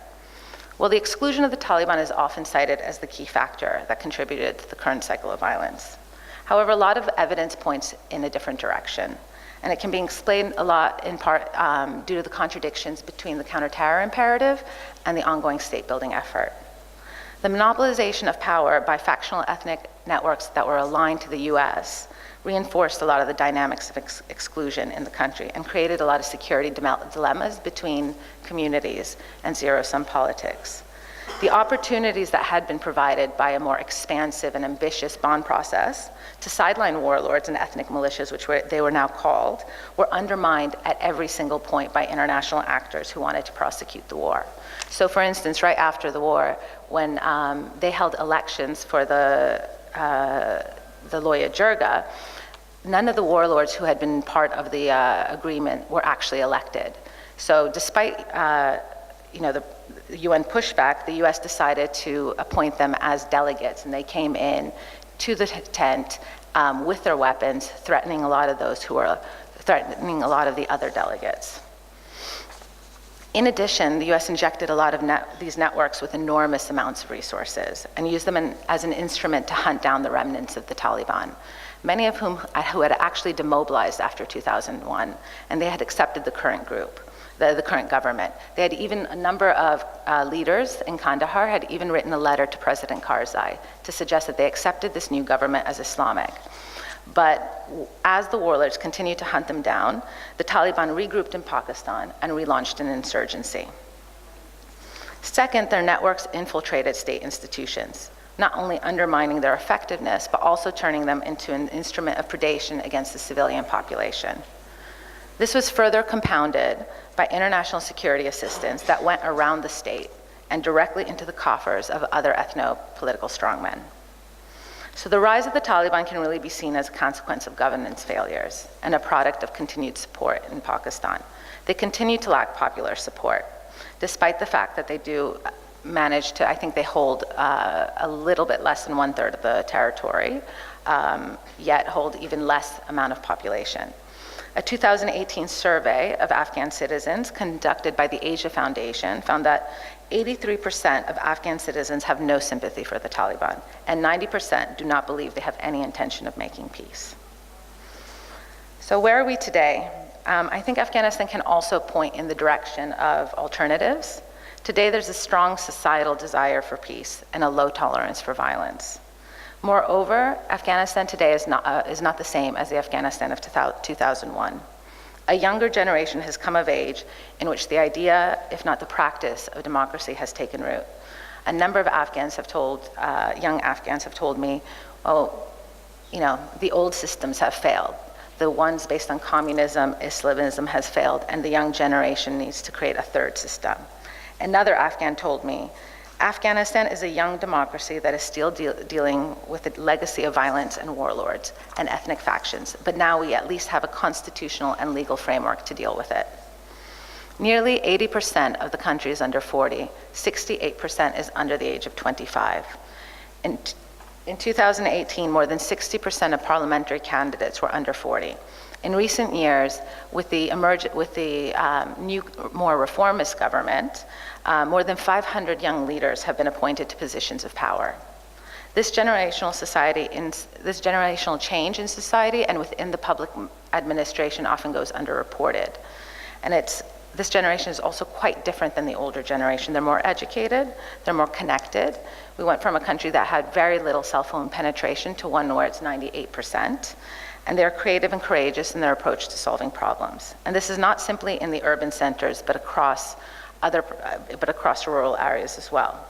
Well, the exclusion of the Taliban is often cited as the key factor that contributed to the current cycle of violence. However, a lot of evidence points in a different direction. And it can be explained a lot in part due to the contradictions between the counterterror imperative and the ongoing state-building effort. The monopolization of power by factional ethnic networks that were aligned to the US reinforced a lot of the dynamics of exclusion in the country and created a lot of security dilemmas between communities and zero-sum politics. The opportunities that had been provided by a more expansive and ambitious bond process to sideline warlords and ethnic militias, which they were now called, were undermined at every single point by international actors who wanted to prosecute the war. So for instance, right after the war, when they held elections for the Loya Jirga, none of the warlords who had been part of the agreement were actually elected. So despite the UN pushback, the US decided to appoint them as delegates, and they came in to the tent with their weapons, threatening a lot of the other delegates. In addition, the US injected a lot of these networks with enormous amounts of resources and used them as an instrument to hunt down the remnants of the Taliban, many of who had actually demobilized after 2001, and they had accepted the current group. The current government. They had even a number of leaders in Kandahar had even written a letter to President Karzai to suggest that they accepted this new government as Islamic. But as the warlords continued to hunt them down, the Taliban regrouped in Pakistan and relaunched an insurgency. Second, their networks infiltrated state institutions, not only undermining their effectiveness, but also turning them into an instrument of predation against the civilian population. This was further compounded by international security assistance that went around the state and directly into the coffers of other ethno-political strongmen. So the rise of the Taliban can really be seen as a consequence of governance failures and a product of continued support in Pakistan. They continue to lack popular support, despite the fact that they do manage to, I think they hold a little bit less than 1/3 of the territory, yet hold even less amount of population. A 2018 survey of Afghan citizens conducted by the Asia Foundation found that 83% of Afghan citizens have no sympathy for the Taliban, and 90% do not believe they have any intention of making peace. So where are we today? I think Afghanistan can also point in the direction of alternatives. Today there's a strong societal desire for peace and a low tolerance for violence. Moreover, Afghanistan today is not the same as the Afghanistan of 2001. A younger generation has come of age in which the idea, if not the practice, of democracy has taken root. A number of young Afghans have told me, the old systems have failed. The ones based on communism, Islamism has failed, and the young generation needs to create a third system. Another Afghan told me, Afghanistan is a young democracy that is still dealing with the legacy of violence and warlords and ethnic factions, but now we at least have a constitutional and legal framework to deal with it. Nearly 80% of the country is under 40, 68% is under the age of 25. In 2018, more than 60% of parliamentary candidates were under 40. In recent years, with the new, more reformist government, more than 500 young leaders have been appointed to positions of power. This generational change in society and within the public administration often goes underreported. And this generation is also quite different than the older generation. They're more educated, they're more connected. We went from a country that had very little cell phone penetration to one where it's 98%. And they're creative and courageous in their approach to solving problems. And this is not simply in the urban centers, but across rural areas as well.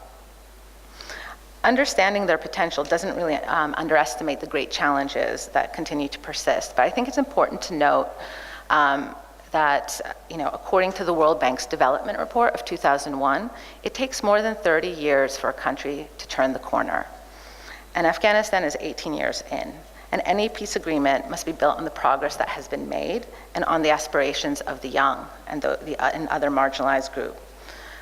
Understanding their potential doesn't really underestimate the great challenges that continue to persist. But I think it's important to note that, according to the World Bank's development report of 2001, it takes more than 30 years for a country to turn the corner. And Afghanistan is 18 years in. And any peace agreement must be built on the progress that has been made and on the aspirations of the young and and other marginalized groups.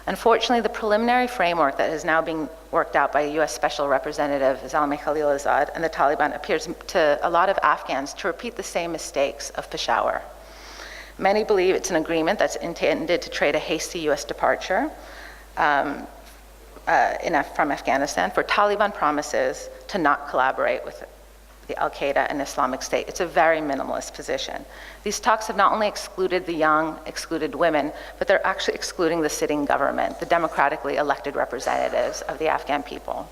Unfortunately, the preliminary framework that is now being worked out by U.S. Special Representative Zalmay Khalilzad and the Taliban appears to a lot of Afghans to repeat the same mistakes of Peshawar. Many believe it's an agreement that's intended to trade a hasty U.S. departure from Afghanistan for Taliban promises to not collaborate with the Al-Qaeda and Islamic State. It's a very minimalist position. These talks have not only excluded the young, excluded women, but they're actually excluding the sitting government, the democratically elected representatives of the Afghan people.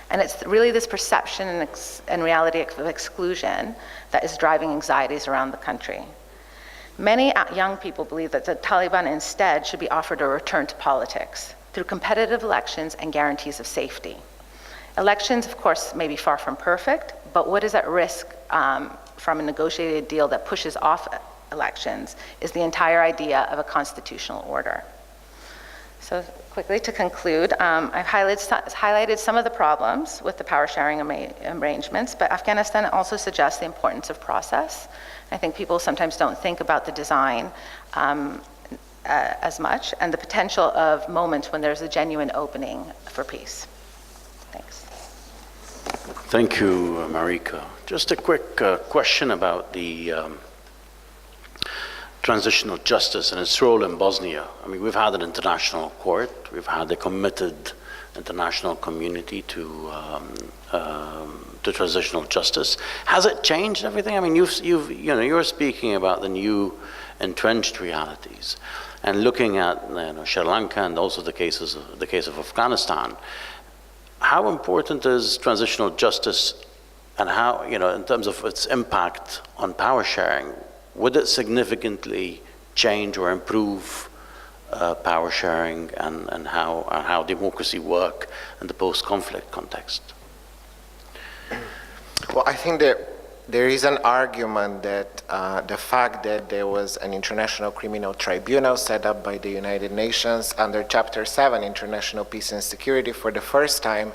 And it's really this perception and reality of exclusion that is driving anxieties around the country. Many young people believe that the Taliban instead should be offered a return to politics through competitive elections and guarantees of safety. Elections, of course, may be far from perfect, but what is at risk from a negotiated deal that pushes off elections is the entire idea of a constitutional order. So quickly to conclude, I've highlighted some of the problems with the power sharing arrangements, but Afghanistan also suggests the importance of process. I think people sometimes don't think about the design as much and the potential of moments when there's a genuine opening for peace. Thanks. Thank you, Marika. Just a quick question about the transitional justice and its role in Bosnia. I mean, we've had an international court, we've had a committed international community to transitional justice. Has it changed everything? I mean, you're speaking about the new entrenched realities, and looking at Sri Lanka and also the case of Afghanistan. How important is transitional justice, and how, in terms of its impact on power sharing, would it significantly change or improve power sharing and how democracy work in the post-conflict context? Well, I think that there is an argument that the fact that there was an international criminal tribunal set up by the United Nations under Chapter 7, International Peace and Security, for the first time,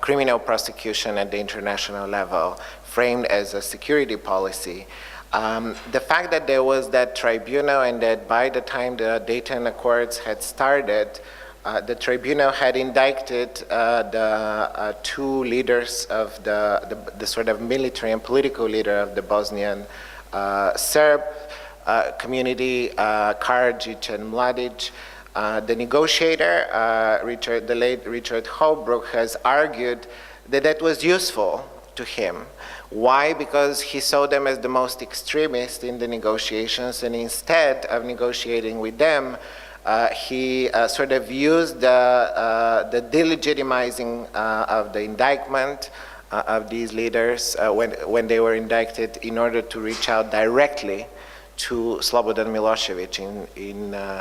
criminal prosecution at the international level, framed as a security policy. The fact that there was that tribunal and that by the time the Dayton Accords had started, the tribunal had indicted the two leaders of the sort of military and political leader of the Bosnian Serb community, Karadzic and Mladic. The negotiator, the late Richard Holbrooke, has argued that that was useful to him. Why? Because he saw them as the most extremist in the negotiations, and instead of negotiating with them, he sort of used the delegitimizing of the indictment of these leaders when they were indicted in order to reach out directly to Slobodan Milošević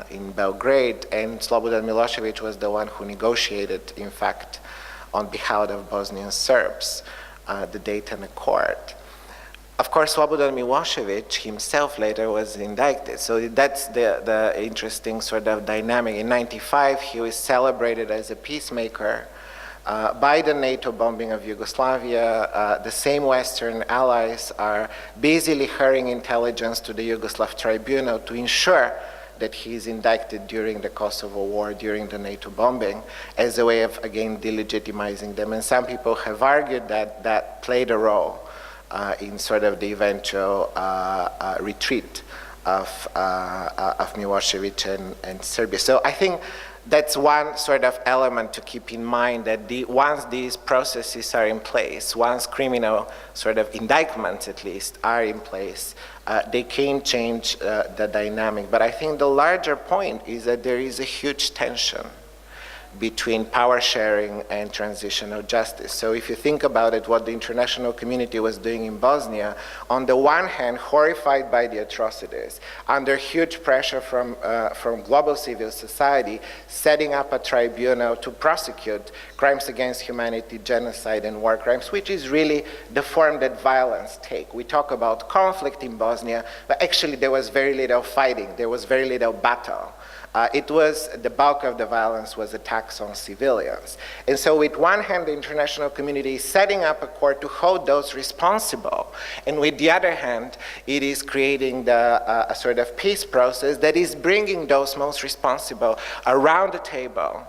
in Belgrade. And Slobodan Milošević was the one who negotiated, in fact, on behalf of Bosnian Serbs, the Dayton Accord. Of course, Slobodan Milošević himself later was indicted. So that's the interesting sort of dynamic. In '95, he was celebrated as a peacemaker by the NATO bombing of Yugoslavia. The same Western allies are busily hurrying intelligence to the Yugoslav tribunal to ensure that he is indicted during the Kosovo War, during the NATO bombing, as a way of, again, delegitimizing them. And some people have argued that that played a role in sort of the eventual retreat of Milošević and Serbia. So I think that's one sort of element to keep in mind, that once these processes are in place, once criminal sort of indictments at least are in place, they can change the dynamic. But I think the larger point is that there is a huge tension between power sharing and transitional justice. So if you think about it, what the international community was doing in Bosnia, on the one hand, horrified by the atrocities, under huge pressure from global civil society, setting up a tribunal to prosecute crimes against humanity, genocide, and war crimes, which is really the form that violence takes. We talk about conflict in Bosnia, but actually there was very little fighting, there was very little battle. the bulk of the violence was attacks on civilians. And so with one hand, the international community is setting up a court to hold those responsible. And with the other hand, it is creating a sort of peace process that is bringing those most responsible around the table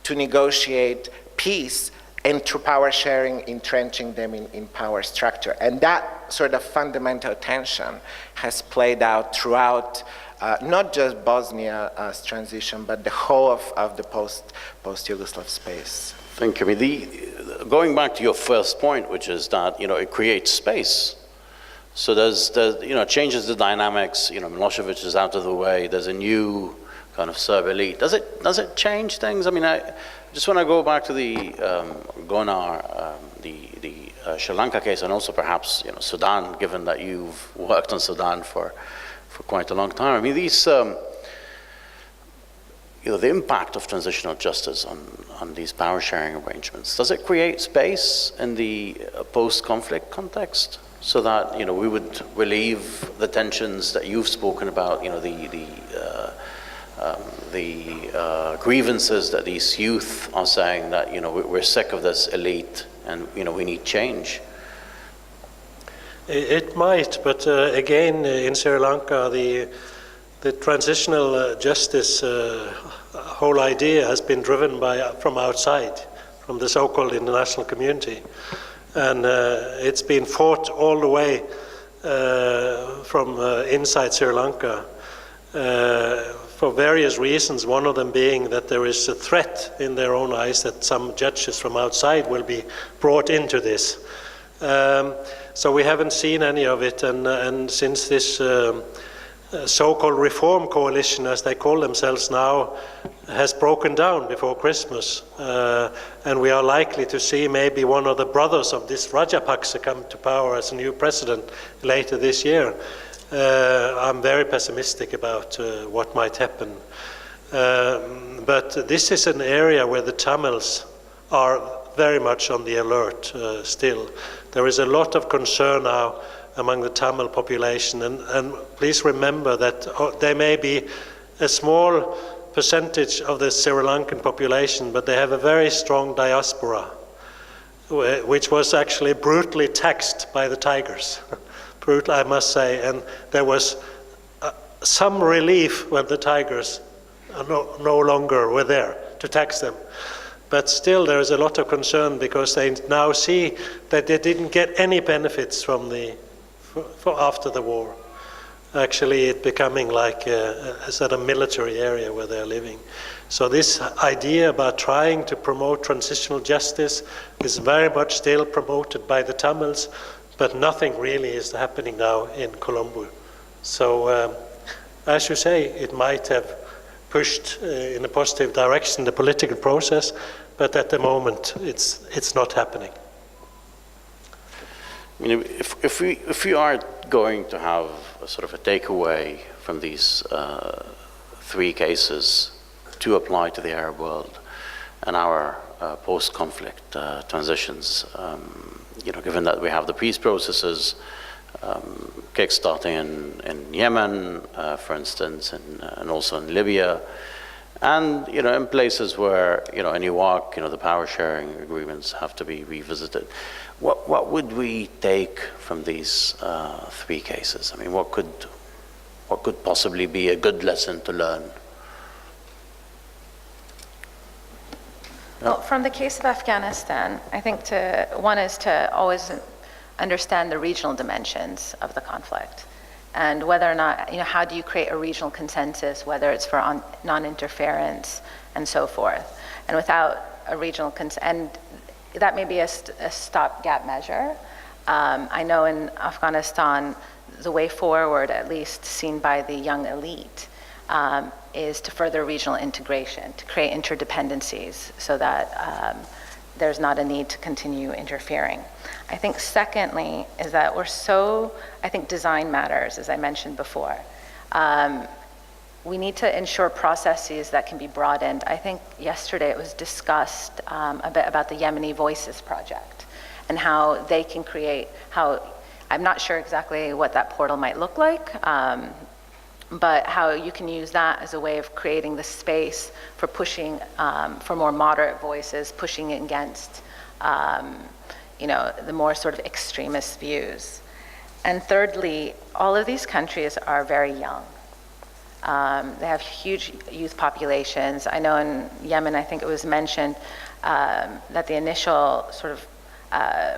to negotiate peace, and through power sharing, entrenching them in power structure. And that sort of fundamental tension has played out throughout not just Bosnia's transition, but the whole of the post-Yugoslav space. Thank you. I mean, going back to your first point, which is that, it creates space. So changes the dynamics. Milosevic is out of the way. There's a new kind of Serb elite. Does it change things? I mean, I just want to go back to the Gunnar, the Sri Lanka case, and also perhaps Sudan, given that you've worked on Sudan for quite a long time. I mean, these the impact of transitional justice on these power sharing arrangements. Does it create space in the post-conflict context so that we would relieve the tensions that you've spoken about? The grievances that these youth are saying that we're sick of this elite and we need change. It might, but again, in Sri Lanka, the transitional justice whole idea has been driven from outside, from the so-called international community, and it's been fought all the way from inside Sri Lanka for various reasons. One of them being that there is a threat in their own eyes that some judges from outside will be brought into this. So we haven't seen any of it, and since this so-called reform coalition, as they call themselves now, has broken down before Christmas, and we are likely to see maybe one of the brothers of this Rajapaksa come to power as a new president later this year, I'm very pessimistic about what might happen. But this is an area where the Tamils are very much on the alert still. There is a lot of concern now among the Tamil population, and please remember that they may be a small percentage of the Sri Lankan population, but they have a very strong diaspora, which was actually brutally taxed by the tigers. Brutal, I must say, and there was some relief when the tigers no longer were there to tax them. But still there is a lot of concern because they now see that they didn't get any benefits from after the war. Actually, it becoming like a sort of military area where they're living. So this idea about trying to promote transitional justice is very much still promoted by the Tamils, but nothing really is happening now in Colombo. So, as you say, it might have pushed in a positive direction the political process, but at the moment it's not happening. I mean, if we are going to have a sort of a takeaway from these three cases to apply to the Arab world and our post-conflict transitions, given that we have the peace processes kickstarting in Yemen, for instance, and also in Libya, and in places where in Iraq, the power sharing agreements have to be revisited. What would we take from these three cases? I mean, what could possibly be a good lesson to learn? Well, from the case of Afghanistan, I think one is to always understand the regional dimensions of the conflict, and whether or not, how do you create a regional consensus, whether it's for non-interference and so forth. And without a regional and that may be a stopgap measure. I know in Afghanistan, the way forward, at least seen by the young elite, is to further regional integration, to create interdependencies so that there's not a need to continue interfering. I think secondly is that I think design matters, as I mentioned before. We need to ensure processes that can be broadened. I think yesterday it was discussed a bit about the Yemeni Voices Project and how they can I'm not sure exactly what that portal might look like, but how you can use that as a way of creating the space for pushing for more moderate voices, pushing against the more sort of extremist views. And thirdly, all of these countries are very young. They have huge youth populations. I know in Yemen, I think it was mentioned that the initial sort of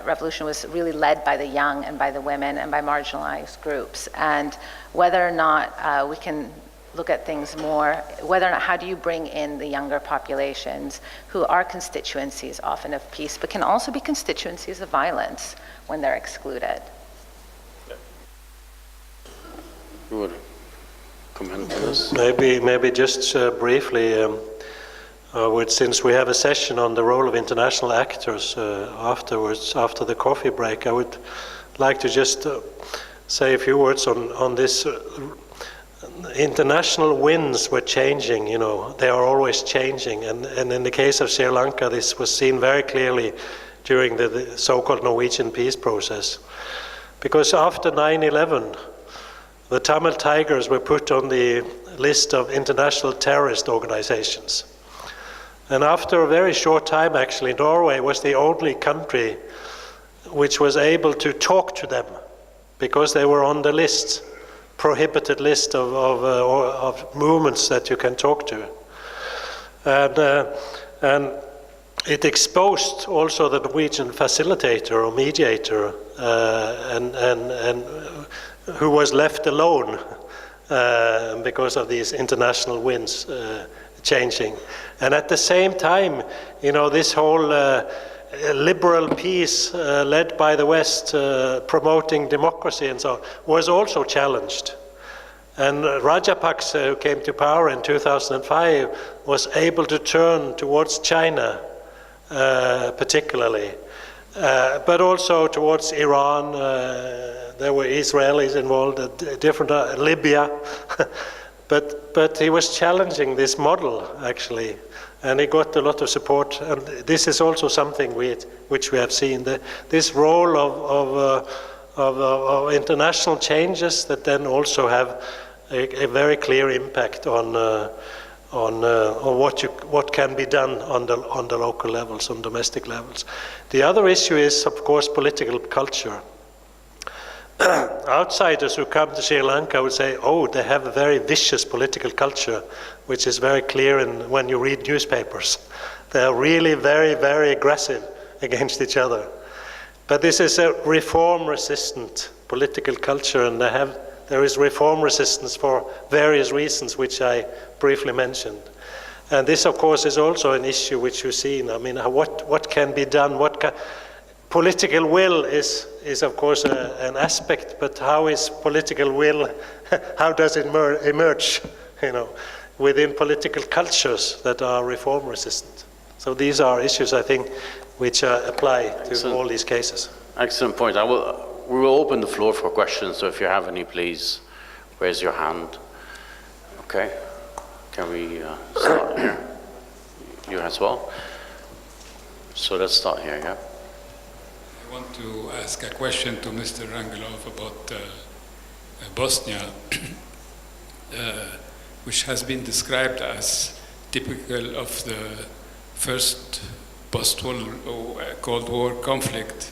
revolution was really led by the young and by the women and by marginalized groups. And whether or not we can look at things more, whether or not, how do you bring in the younger populations who are constituencies often of peace, but can also be constituencies of violence when they're excluded? You would comment on this? Maybe just briefly, since we have a session on the role of international actors afterwards, after the coffee break, I would like to just say a few words on this. International winds were changing, they are always changing. And in the case of Sri Lanka, this was seen very clearly during the so-called Norwegian peace process. Because after 9/11, the Tamil Tigers were put on the list of international terrorist organizations. And after a very short time, actually, Norway was the only country which was able to talk to them because they were on the list, prohibited list of movements that you can talk to. And it exposed also the Norwegian facilitator or mediator and who was left alone because of these international winds changing. And at the same time, this whole liberal peace led by the West, promoting democracy and so on, was also challenged. And Rajapaksa, who came to power in 2005, was able to turn towards China, particularly, but also towards Iran. There were Israelis involved, different Libya, but he was challenging this model actually, and he got a lot of support. And this is also something which we have seen, this role of international changes that then also have a very clear impact on what can be done on the local levels, on domestic levels. The other issue is, of course, political culture. Outsiders who come to Sri Lanka would say, oh, they have a very vicious political culture, which is very clear when you read newspapers. They are really very, very aggressive against each other. But this is a reform-resistant political culture, and there is reform resistance for various reasons, which I briefly mentioned. And this, of course, is also an issue which you've seen. I mean, what can be done? Political will is of course an aspect, but how is political will? How does it emerge? Within political cultures that are reform resistant. So these are issues, I think, which apply to all these cases. Excellent point. We will open the floor for questions. So if you have any, please raise your hand. Okay. Can we start here? You as well. So let's start here. Yeah. I want to ask a question to Mr. Rangelov about Bosnia, which has been described as typical of the first post-Cold War conflict.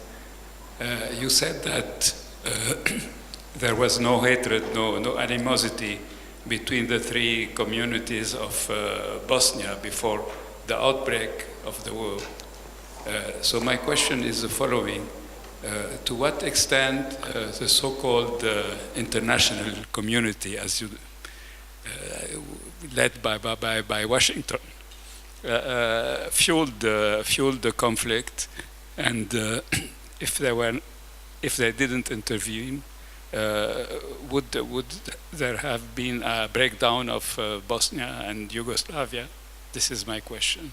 You said that there was no hatred, no animosity between the three communities of Bosnia before the outbreak of the war. So my question is the following. To what extent the so-called international community, as you led by Washington, fueled the conflict, and if they didn't intervene, would there have been a breakdown of Bosnia and Yugoslavia? This is my question.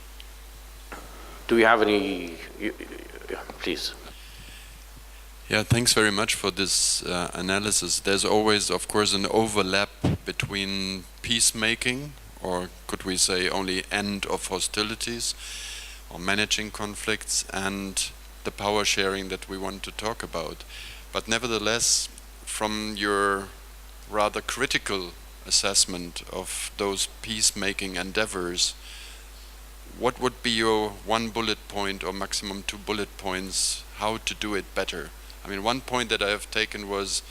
Do we have any? Please. Yeah, thanks very much for this analysis. There's always, of course, an overlap between peacemaking, or could we say only end of hostilities, or managing conflicts, and the power sharing that we want to talk about. But nevertheless, from your rather critical assessment of those peacemaking endeavors, what would be your one bullet point or maximum 2 bullet points how to do it better? I mean, one point that I have taken was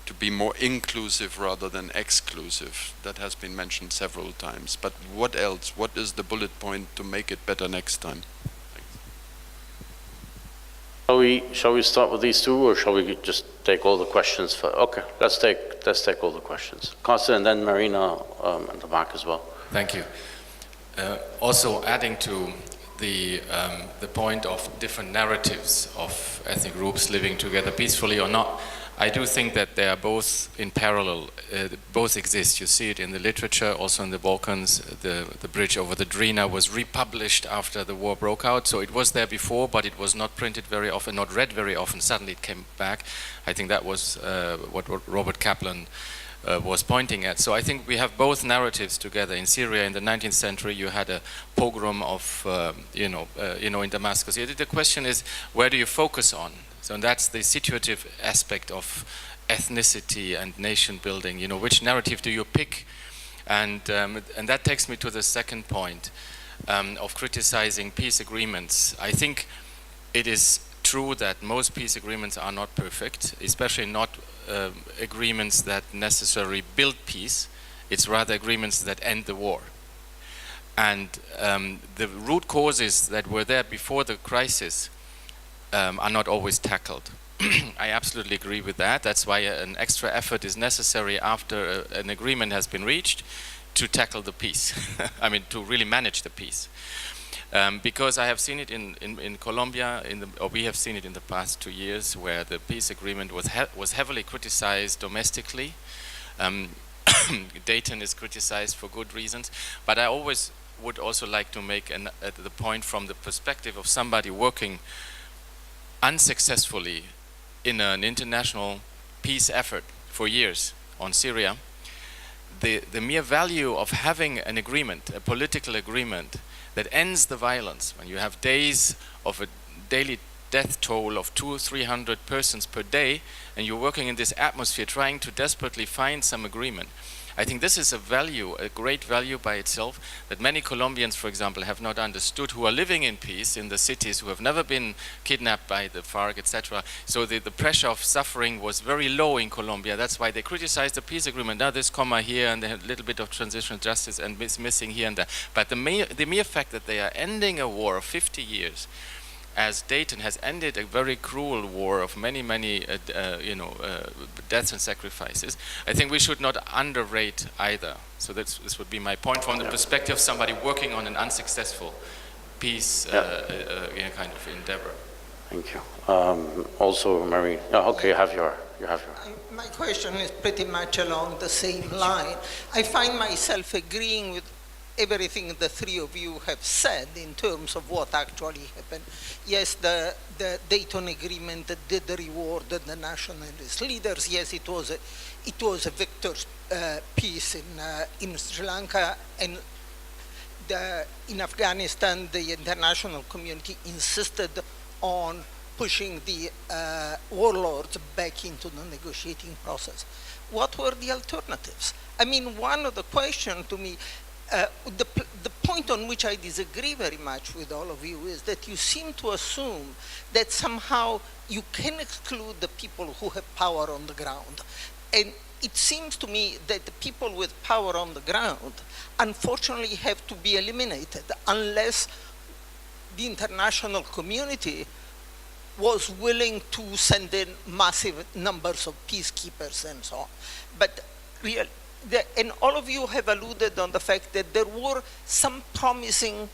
to be more inclusive rather than exclusive. That has been mentioned several times. But what else? What is the bullet point to make it better next time? Shall we start with these two, or shall we just take all the questions? Okay, let's take all the questions. Costa and then Marina and the back as well. Thank you. Also adding to the point of different narratives of ethnic groups living together peacefully or not, I do think that they are both in parallel, both exist. You see it in the literature, also in the Balkans. The Bridge over the Drina was republished after the war broke out, so it was there before, but it was not printed very often, not read very often. Suddenly it came back. I think that was what Robert Kaplan was pointing at. So I think we have both narratives together. In Syria in the 19th century you had a pogrom of, in Damascus. The question is, where do you focus on? So that's the situative aspect of ethnicity and nation building. Which narrative do you pick? And that takes me to the second point of criticizing peace agreements. I think it is true that most peace agreements are not perfect, especially not agreements that necessarily build peace. It's rather agreements that end the war. And the root causes that were there before the crisis are not always tackled. I absolutely agree with that. That's why an extra effort is necessary after an agreement has been reached to tackle the peace. I mean, to really manage the peace. Because I have seen it in Colombia, or we have seen it in the past 2 years, where the peace agreement was heavily criticized domestically. Dayton is criticized for good reasons, but I always would also like to make the point from the perspective of somebody working unsuccessfully in an international peace effort for years on Syria. The mere value of having an agreement, a political agreement, that ends the violence, when you have days of a daily death toll of 200 or 300 persons per day, and you're working in this atmosphere trying to desperately find some agreement. I think this is a value, a great value by itself, that many Colombians, for example, have not understood, who are living in peace in the cities, who have never been kidnapped by the FARC, etc. So the pressure of suffering was very low in Colombia. That's why they criticized the peace agreement. Now this comma here and a little bit of transitional justice and missing here and there. But the mere fact that they are ending a war of 50 years, as Dayton has ended a very cruel war of many deaths and sacrifices, I think we should not underrate either. So this would be my point from the perspective of somebody working on an unsuccessful peace kind of endeavor. Thank you. Also, Marie. Oh, okay, you have your. My question is pretty much along the same line. I find myself agreeing with everything the three of you have said in terms of what actually happened. Yes, the Dayton Agreement did reward the nationalist leaders. Yes, it was a victor's peace in Sri Lanka, and in Afghanistan, the international community insisted on pushing the warlords back into the negotiating process. What were the alternatives? I mean, one of the questions to me, the point on which I disagree very much with all of you is that you seem to assume that somehow you can exclude the people who have power on the ground. And it seems to me that the people with power on the ground unfortunately have to be eliminated unless the international community was willing to send in massive numbers of peacekeepers and so on. But really, and all of you have alluded on the fact that there were some promising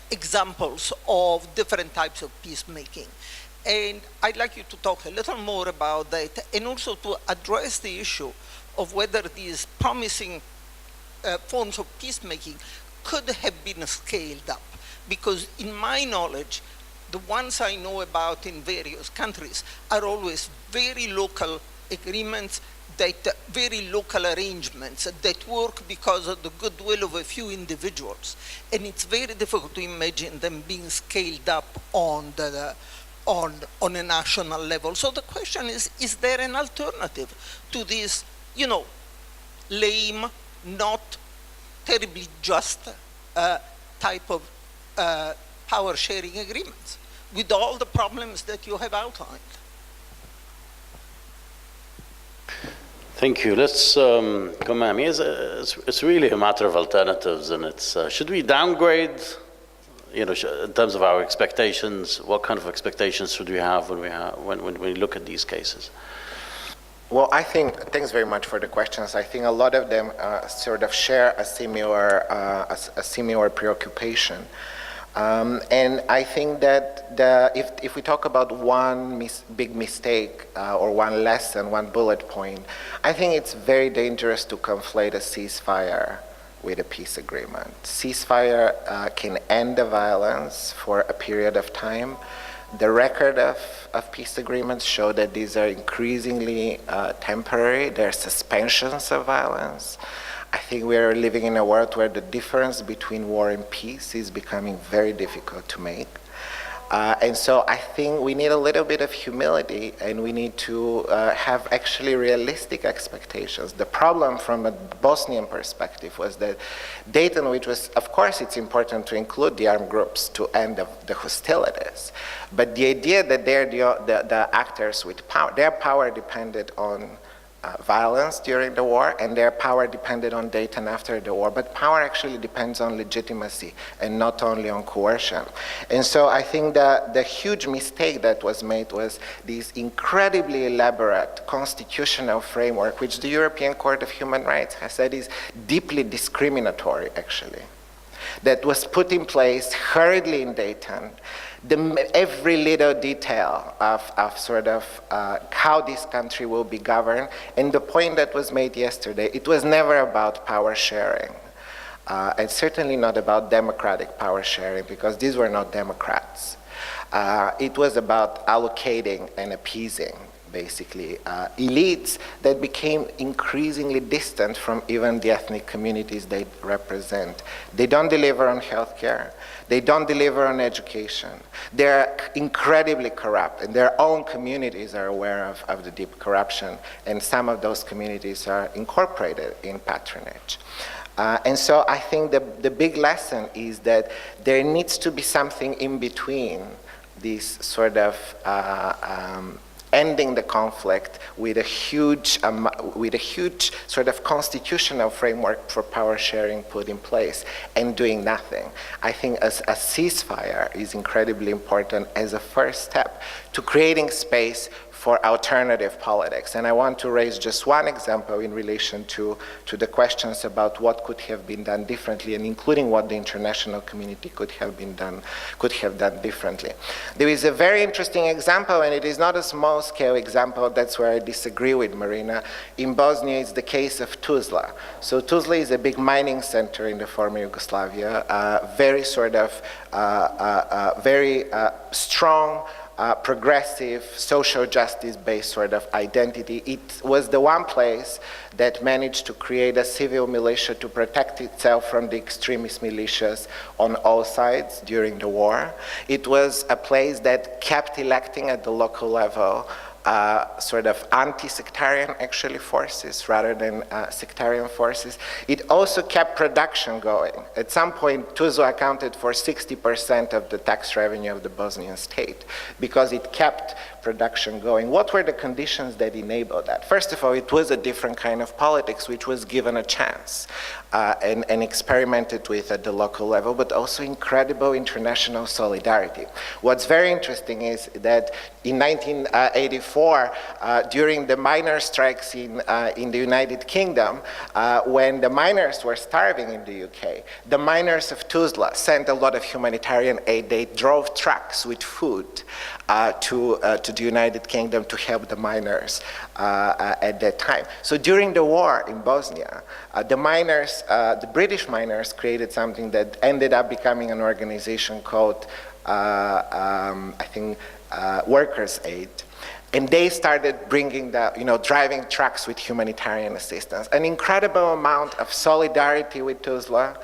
examples of different types of peacemaking. And I'd like you to talk a little more about that, and also to address the issue of whether these promising forms of peacemaking could have been scaled up. Because in my knowledge, the ones I know about in various countries are always very local agreements, very local arrangements that work because of the goodwill of a few individuals. And it's very difficult to imagine them being scaled up on a national level. So the question is there an alternative to these lame, not terribly just type of power sharing agreements with all the problems that you have outlined. Thank you. Let's come. I mean, it's really a matter of alternatives, and it's should we downgrade? In terms of our expectations, what kind of expectations should we have when we look at these cases? Well, I think, thanks very much for the questions. I think a lot of them sort of share a similar preoccupation. And I think that if we talk about one big mistake or one lesson, one bullet point, I think it's very dangerous to conflate a ceasefire with a peace agreement. Ceasefire can end the violence for a period of time. The record of peace agreements show that these are increasingly temporary. They're suspensions of violence. I think we are living in a world where the difference between war and peace is becoming very difficult to make. And so I think we need a little bit of humility, and we need to have actually realistic expectations. The problem from a Bosnian perspective was that Dayton, which was, of course, it's important to include the armed groups to end the hostilities, but the idea that they're the actors with power, their power depended on violence during the war, and their power depended on Dayton after the war. But power actually depends on legitimacy and not only on coercion. And so I think that the huge mistake that was made was this incredibly elaborate constitutional framework, which the European Court of Human Rights has said is deeply discriminatory, actually, that was put in place hurriedly in Dayton. Every little detail of sort of how this country will be governed. And the point that was made yesterday, it was never about power sharing. And certainly not about democratic power sharing, because these were not Democrats. It was about allocating and appeasing, basically, elites that became increasingly distant from even the ethnic communities they represent. They don't deliver on healthcare. They don't deliver on education. They're incredibly corrupt, and their own communities are aware of the deep corruption, and some of those communities are incorporated in patronage. And so I think the big lesson is that there needs to be something in between this sort of ending the conflict with a huge sort of constitutional framework for power sharing put in place and doing nothing. I think a ceasefire is incredibly important as a first step to creating space for alternative politics. And I want to raise just one example in relation to the questions about what could have been done differently, and including what the international community could have done differently. There is a very interesting example, and it is not a small-scale example. That's where I disagree with Marina. In Bosnia, it's the case of Tuzla. So Tuzla is a big mining center in the former Yugoslavia, very sort of very strong, progressive, social justice-based sort of identity. It was the one place that managed to create a civil militia to protect itself from the extremist militias on all sides during the war. It was a place that kept electing at the local level sort of anti-sectarian actually forces rather than sectarian forces. It also kept production going. At some point, Tuzla accounted for 60% of the tax revenue of the Bosnian state because it kept production going. What were the conditions that enabled that? First of all, it was a different kind of politics which was given a chance and experimented with at the local level, but also incredible international solidarity. What's very interesting is that in 1984, during the miner strikes in the United Kingdom, when the miners were starving in the UK, the miners of Tuzla sent a lot of humanitarian aid. They drove trucks with food to the United Kingdom to help the miners at that time. So during the war in Bosnia, the miners, the British miners created something that ended up becoming an organization called, I think, Workers' Aid. And they started bringing driving trucks with humanitarian assistance. An incredible amount of solidarity with Tuzla,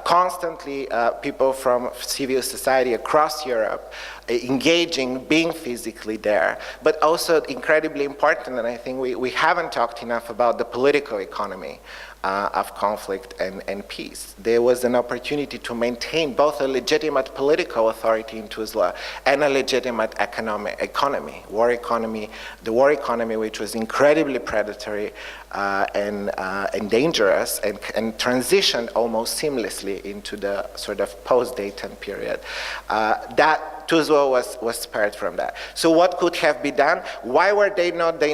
Constantly, people from civil society across Europe engaging, being physically there, but also incredibly important, and I think we haven't talked enough about the political economy of conflict and peace. There was an opportunity to maintain both a legitimate political authority in Tuzla and a legitimate economy, the war economy, which was incredibly predatory and dangerous, and transitioned almost seamlessly into the sort of post-Dayton period. That Tuzla was spared from that. So what could have been done? Why were they not the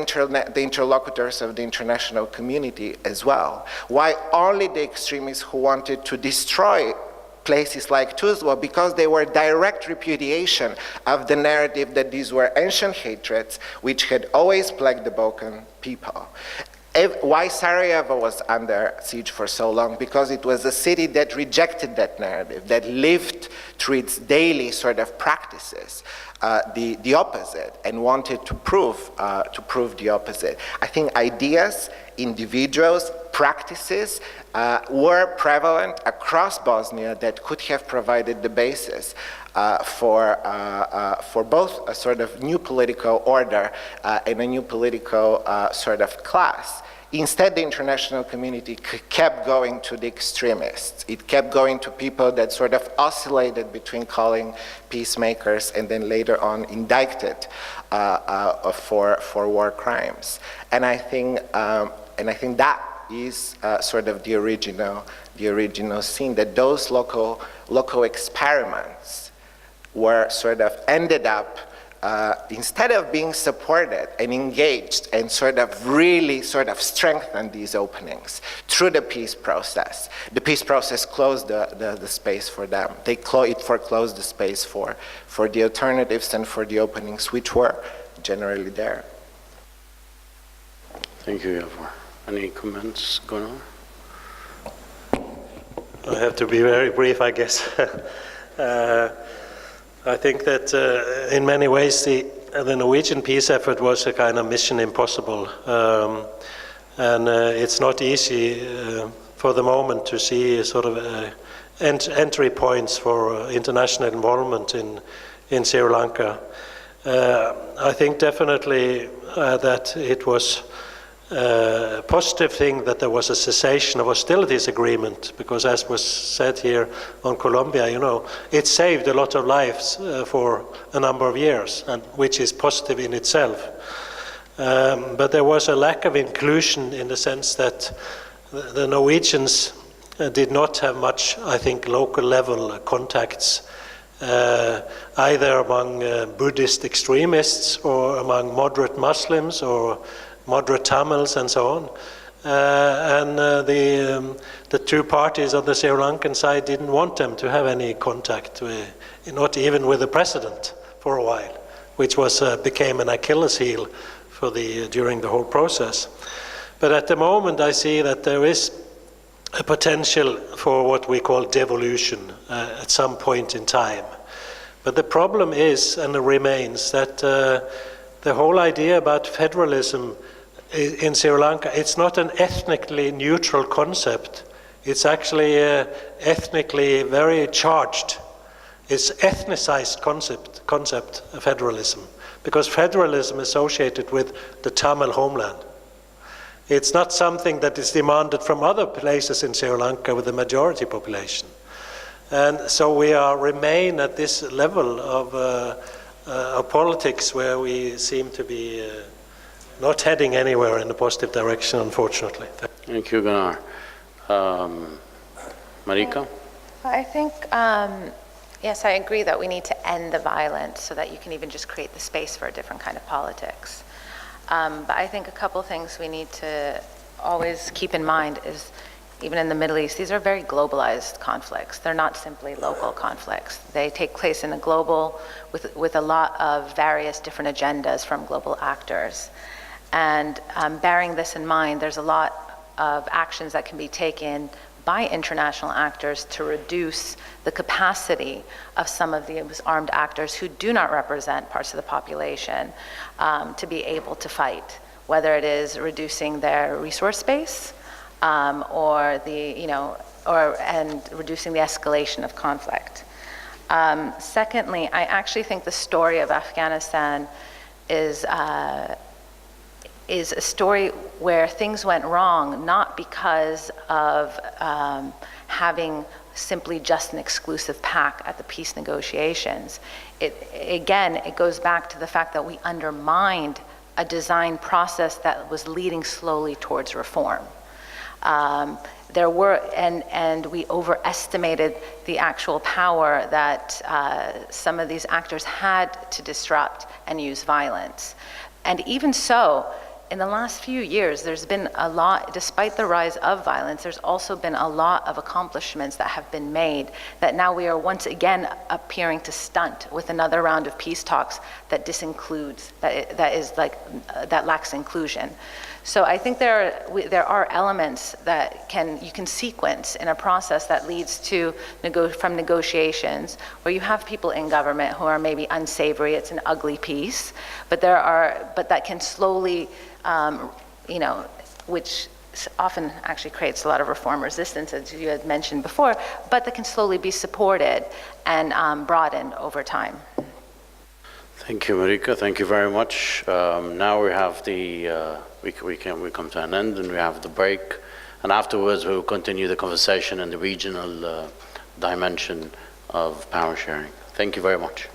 interlocutors of the international community as well? Why only the extremists who wanted to destroy places like Tuzla? Because they were direct repudiation of the narrative that these were ancient hatreds which had always plagued the Balkan people. Why Sarajevo was under siege for so long? Because it was a city that rejected that narrative, that lived through its daily sort of practices the opposite, and wanted to prove the opposite. I think ideas, individuals, practices were prevalent across Bosnia that could have provided the basis for both a sort of new political order and a new political sort of class. Instead, the international community kept going to the extremists. It kept going to people that sort of oscillated between calling peacemakers and then later on indicted for war crimes. And I think that is sort of the original scene, that those local experiments were sort of ended up instead of being supported and engaged and really strengthened these openings through the peace process. The peace process closed the space for them. It foreclosed the space for the alternatives and for the openings which were generally there. Thank you, Iavor. Any comments, Gunnar? I have to be very brief, I guess. I think that in many ways the Norwegian peace effort was a kind of mission impossible, and it's not easy for the moment to see sort of entry points for international involvement in Sri Lanka. I think definitely that it was a positive thing that there was a cessation of hostilities agreement, because as was said here on Colombia, it saved a lot of lives for a number of years, and which is positive in itself. But there was a lack of inclusion in the sense that the Norwegians did not have much, I think, local level contacts, either among Buddhist extremists or among moderate Muslims or moderate Tamils and so on. And the two parties on the Sri Lankan side didn't want them to have any contact, not even with the president for a while, which became an Achilles heel during the whole process. But at the moment I see that there is a potential for what we call devolution at some point in time. But the problem is, and it remains, that the whole idea about federalism in Sri Lanka, it's not an ethnically neutral concept. It's actually ethnically very charged. It's ethnicized concept of federalism, because federalism is associated with the Tamil homeland. It's not something that is demanded from other places in Sri Lanka with the majority population. And so we remain at this level of politics where we seem to be not heading anywhere in a positive direction, unfortunately. Thank you, Gunnar. Marika? I think, yes, I agree that we need to end the violence so that you can even just create the space for a different kind of politics. But I think a couple things we need to always keep in mind is, even in the Middle East, these are very globalized conflicts. They're not simply local conflicts. They take place in a global, with a lot of various different agendas from global actors. And bearing this in mind, there's a lot of actions that can be taken by international actors to reduce the capacity of some of these armed actors who do not represent parts of the population to be able to fight, whether it is reducing their resource base or and reducing the escalation of conflict. Secondly, I actually think the story of Afghanistan is a story where things went wrong, not because of having simply just an exclusive pact at the peace negotiations. It goes back to the fact that we undermined a design process that was leading slowly towards reform. And we overestimated the actual power that some of these actors had to disrupt and use violence. And even so, in the last few years, there's been a lot, despite the rise of violence, there's also been a lot of accomplishments that have been made that now we are once again appearing to stunt with another round of peace talks that disincludes, that lacks inclusion. So I think there are elements that you can sequence in a process that leads to from negotiations where you have people in government who are maybe unsavory. It's an ugly peace, but that can slowly, which often actually creates a lot of reform resistance, as you had mentioned before, but that can slowly be supported and broadened over time. Thank you, Marika. Thank you very much. Now we have we come to an end, and we have the break, and afterwards we will continue the conversation in the regional dimension of power sharing. Thank you very much.